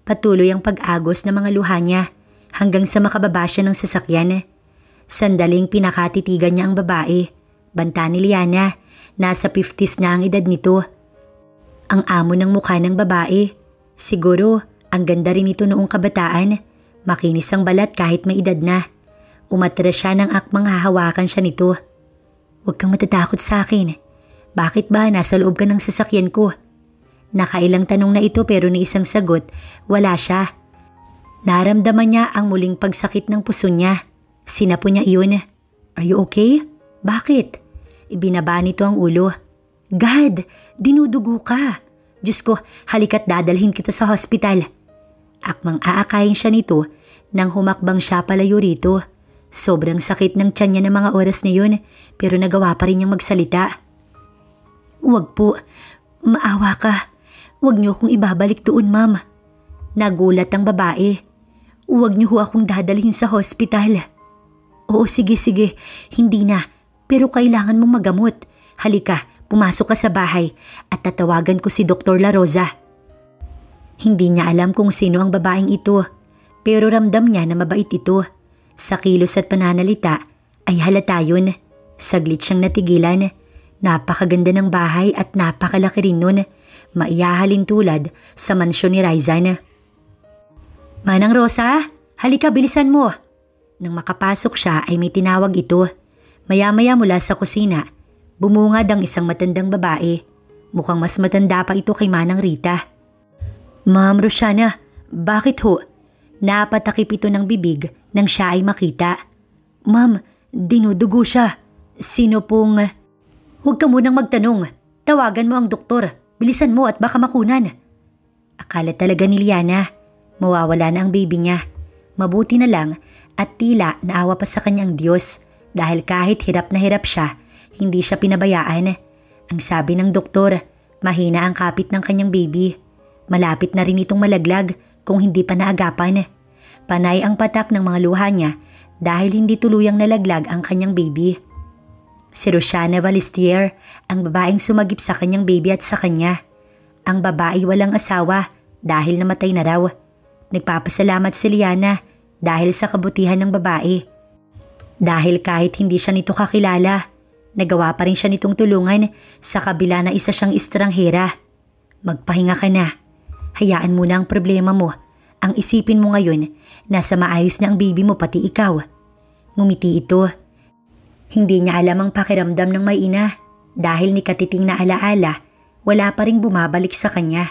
Speaker 1: Patuloy ang pag-agos ng mga luha niya hanggang sa makababa siya ng sasakyan. Sandaling pinakatitigan niya ang babae. Banta ni Liana, nasa 50s na ang edad nito. Ang amo ng mukha ng babae. Siguro, ang ganda rin ito noong kabataan. Makinis ang balat kahit may edad na. Umatras siya ng akmang hahawakan siya nito. Huwag kang matatakot sa akin. Bakit ba nasa loob ka ng sasakyan ko? Nakailang tanong na ito pero ni isang sagot, wala siya. Naramdaman niya ang muling pagsakit ng puso niya. Sinapo niya iyon. Are you okay? Bakit? Ibinaba nito ang ulo. God, dinudugo ka. Diyos ko, halika't dadalhin kita sa hospital. Akmang aakayin siya nito nang humakbang siya palayo rito. Sobrang sakit ng tiyan niya ng mga oras na yun pero nagawa pa rin niyang magsalita. Huwag po, maawa ka. Huwag niyo akong ibabalik doon, ma'am. Nagulat ang babae. Huwag niyo ho akong dadalhin sa hospital. Oo, sige, hindi na. Pero kailangan mong magamot. Halika, pumasok ka sa bahay at tatawagan ko si Dr. La Rosa. Hindi niya alam kung sino ang babaeng ito, pero ramdam niya na mabait ito. Sa kilos at pananalita ay halata yun. Saglit siyang natigilan. Napakaganda ng bahay at napakalaki rin nun. Maiyahalin tulad sa mansyon ni Raizan. Manang Rosa, halika bilisan mo. Nang makapasok siya ay may tinawag ito. Maya-maya mula sa kusina, bumungad ang isang matandang babae. Mukhang mas matanda pa ito kay Manang Rita. Ma'am Rosiana, bakit ho? Napatakip ito ng bibig nang siya ay makita. Ma'am, dinudugo siya. Sino pong... Huwag ka munang magtanong. Tawagan mo ang doktor. Bilisan mo at baka makunan. Akala talaga ni Liana, mawawala na ang baby niya. Mabuti na lang at tila naawa pa sa kanyang Diyos dahil kahit hirap na hirap siya, hindi siya pinabayaan. Ang sabi ng doktor, mahina ang kapit ng kanyang baby. Malapit na rin itong malaglag kung hindi pa naagapan. Panay ang patak ng mga luha niya dahil hindi tuluyang nalaglag ang kanyang baby. Si Rosiana Valistier, ang babaeng sumagip sa kanyang baby at sa kanya. Ang babae walang asawa dahil namatay na raw. Nagpapasalamat si Liana dahil sa kabutihan ng babae. Dahil kahit hindi siya nito kakilala, nagawa pa rin siya nitong tulungan sa kabila na isa siyang estranghera. Magpahinga ka na. Hayaan mo na ang problema mo. Ang isipin mo ngayon, nasa maayos na ang baby mo pati ikaw. Ngumiti ito. Hindi niya alam ang pakiramdam ng may ina dahil ni katiting na alaala, wala pa ring bumabalik sa kanya.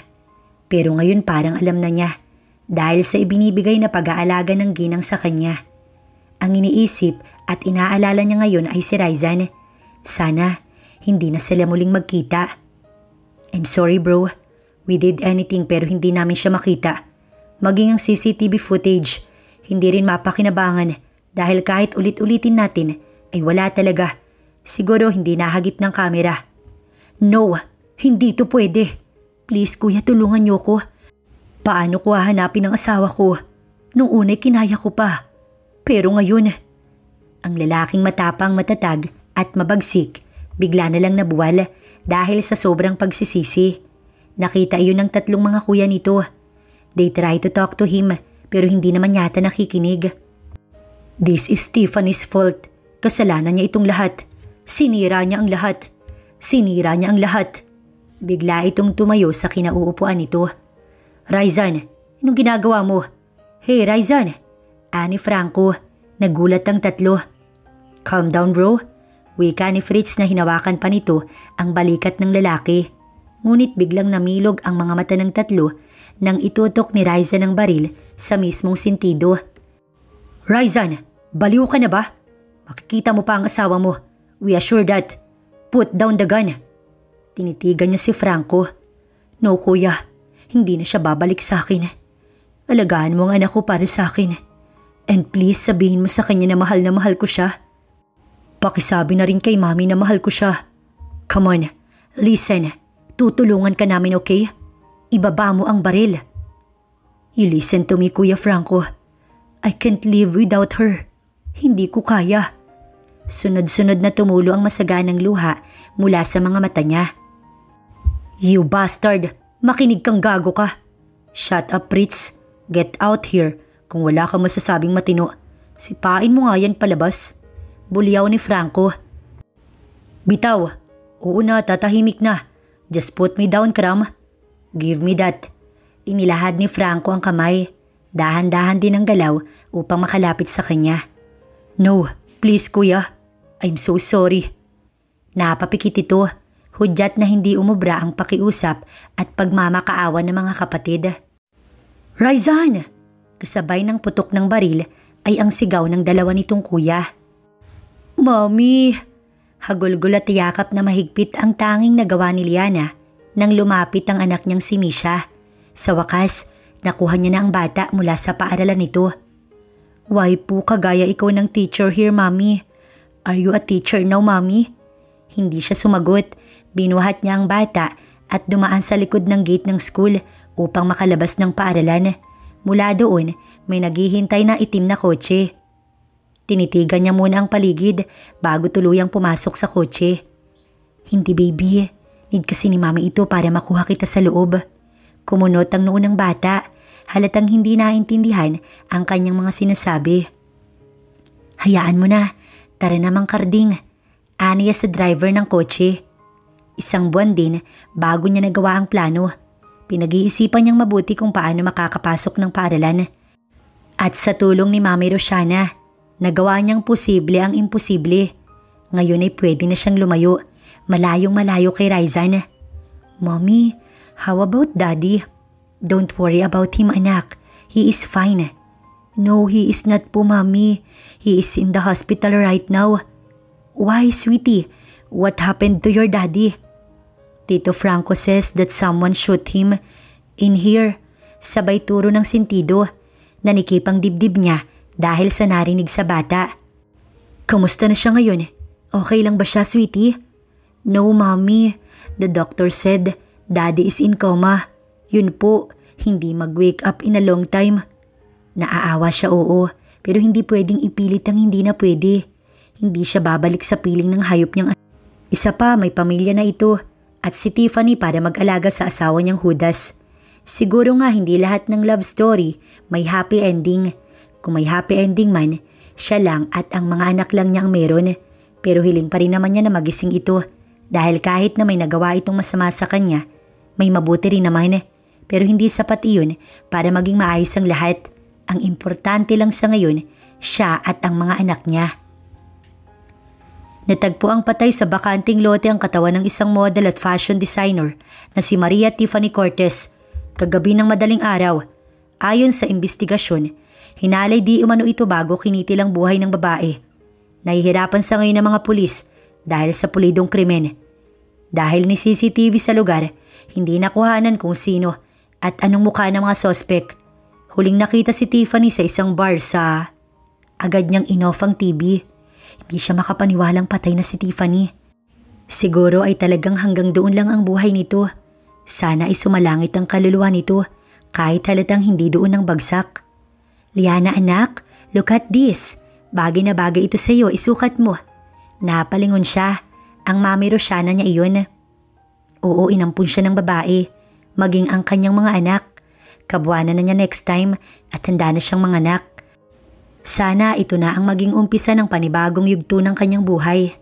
Speaker 1: Pero ngayon parang alam na niya dahil sa ibinibigay na pag-aalaga ng ginang sa kanya. Ang iniisip at inaalala niya ngayon ay si Raizan. Sana hindi na sila muling magkita. I'm sorry bro, we did anything pero hindi namin siya makita. Maging ang CCTV footage, hindi rin mapakinabangan dahil kahit ulit-ulitin natin ay wala talaga. Siguro hindi nahagip ng kamera. No, hindi to pwede. Please kuya, tulungan niyo ko. Paano ko hahanapin ang asawa ko? Nung una'y kinaya ko pa. Pero ngayon, ang lalaking matapang, matatag at mabagsik, bigla na lang nabuwal dahil sa sobrang pagsisisi. Nakita iyon ng tatlong mga kuya nito. They try to talk to him pero hindi naman yata nakikinig. This is Tiffany's fault. Kasalanan niya itong lahat. Sinira niya ang lahat. Sinira niya ang lahat. Bigla itong tumayo sa kinauupuan nito. Raizan, anong ginagawa mo? Hey Raizan, ani Franco. Nagulat ang tatlo. Calm down bro. Wika ni Fritz na hinawakan pa nito ang balikat ng lalaki. Ngunit biglang namilog ang mga mata ng tatlo nang itutok ni Raizan ang baril sa mismong sentido. Raizan, baliw ka na ba? Makikita mo pa ang asawa mo. We assure that. Put down the gun. Tinitigan niya si Franco. No kuya, hindi na siya babalik sa akin. Alagaan mo ang anak ko para sa akin. And please sabihin mo sa kanya na mahal ko siya. Pakisabi na rin kay mami na mahal ko siya. Come on, listen. Tutulungan ka namin, okay? ibaba mo ang baril. You listen to me, Kuya Franco. I can't live without her. Hindi ko kaya. Sunod-sunod na tumulo ang masaganang luha mula sa mga mata niya. You bastard! Makinig kang gago ka! Shut up, Fritz. Get out here. Kung wala kang masasabing matino, sipain mo nga yan palabas. Bulyaw ni Franco. Bitaw. Oo na, tatahimik na. Just put me down, Kram. Give me that. Inilahad ni Franco ang kamay. Dahan-dahan din ang galaw upang makalapit sa kanya. No, please kuya. I'm so sorry. Napapikit ito. Hudyat na hindi umubra ang pakiusap at pagmamakaawa ng mga kapatid. Raizan! Kasabay ng putok ng baril ay ang sigaw ng dalawa nitong kuya. Mommy! Hagulgul at yakap na mahigpit ang tanging nagawa ni Liana nang lumapit ang anak niyang si Misha. Sa wakas, nakuha niya na ang bata mula sa paaralan nito. Why po kagaya ikaw ng teacher here, Mommy? Are you a teacher now, Mommy? Hindi siya sumagot. Binuhat niya ang bata at dumaan sa likod ng gate ng school upang makalabas ng paaralan. Mula doon, may naghihintay na itim na kotse. Tinitigan niya muna ang paligid bago tuluyang pumasok sa kotse. Hindi baby, need kasi ni Mami ito para makuha kita sa loob. Kumunot ang noo ng bata, halatang hindi naintindihan ang kanyang mga sinasabi. Hayaan mo na, tara namang karding. Aniya sa driver ng kotse. Isang buwan din bago niya nagawa ang plano. Pinag-iisipan niyang mabuti kung paano makakapasok ng paaralan. At sa tulong ni Mami Rosiana, nagawa niyang posible ang imposible. Ngayon ay pwede na siyang lumayo, malayong-malayo kay Raizan. Mommy, how about Daddy? Don't worry about him, anak. He is fine. No, he is not po, Mommy. He is in the hospital right now. Why, sweetie? What happened to your daddy? Tito Franco says that someone shoot him in here. Sabay turo ng sintido. Nanikip ang dibdib niya dahil sa narinig sa bata. Kamusta na siya ngayon? Okay lang ba siya, sweetie? No, Mommy. The doctor said Daddy is in coma. Yun po, hindi mag-wake up in a long time. Naaawa siya, oo, pero hindi pwedeng ipilit ang hindi na pwede. Hindi siya babalik sa piling ng hayop niyang. Isa pa, may pamilya na ito at si Tiffany para mag-alaga sa asawa niyang Judas. Siguro nga hindi lahat ng love story may happy ending. Kung may happy ending man, siya lang at ang mga anak lang niya ang meron. Pero hiling pa rin naman niya na magising ito dahil kahit na may nagawa itong masama sa kanya, may mabuti rin naman. Pero hindi sapat iyon para maging maayos ang lahat. Ang importante lang sa ngayon, siya at ang mga anak niya. Natagpo ang patay sa bakanting lote ang katawan ng isang model at fashion designer na si Maria Tiffany Cortez kagabi ng madaling araw. Ayon sa investigasyon, hinalay di umano ito bago kinitil ang buhay ng babae. Nahihirapan sa ngayon ng mga pulis dahil sa pulidong krimen. Dahil ni CCTV sa lugar, hindi nakuhanan kung sino at anong mukha ng mga sospek. Huling nakita si Tiffany sa isang bar sa... Agad niyang inoff ang TV. Hindi siya makapaniwalang patay na si Tiffany. Siguro ay talagang hanggang doon lang ang buhay nito. Sana ay sumalangit ang kaluluwa nito kahit halatang hindi doon ang bagsak. Liana anak, look at this. Bagay na bagay ito sa iyo, isukat mo. Napalingon siya. Ang Mami Rosiana niya iyon. Oo, inampun siya ng babae. Maging ang kanyang mga anak. Kabuanan na niya next time at handa na siyang mga anak. Sana ito na ang maging umpisa ng panibagong yugto ng kanyang buhay.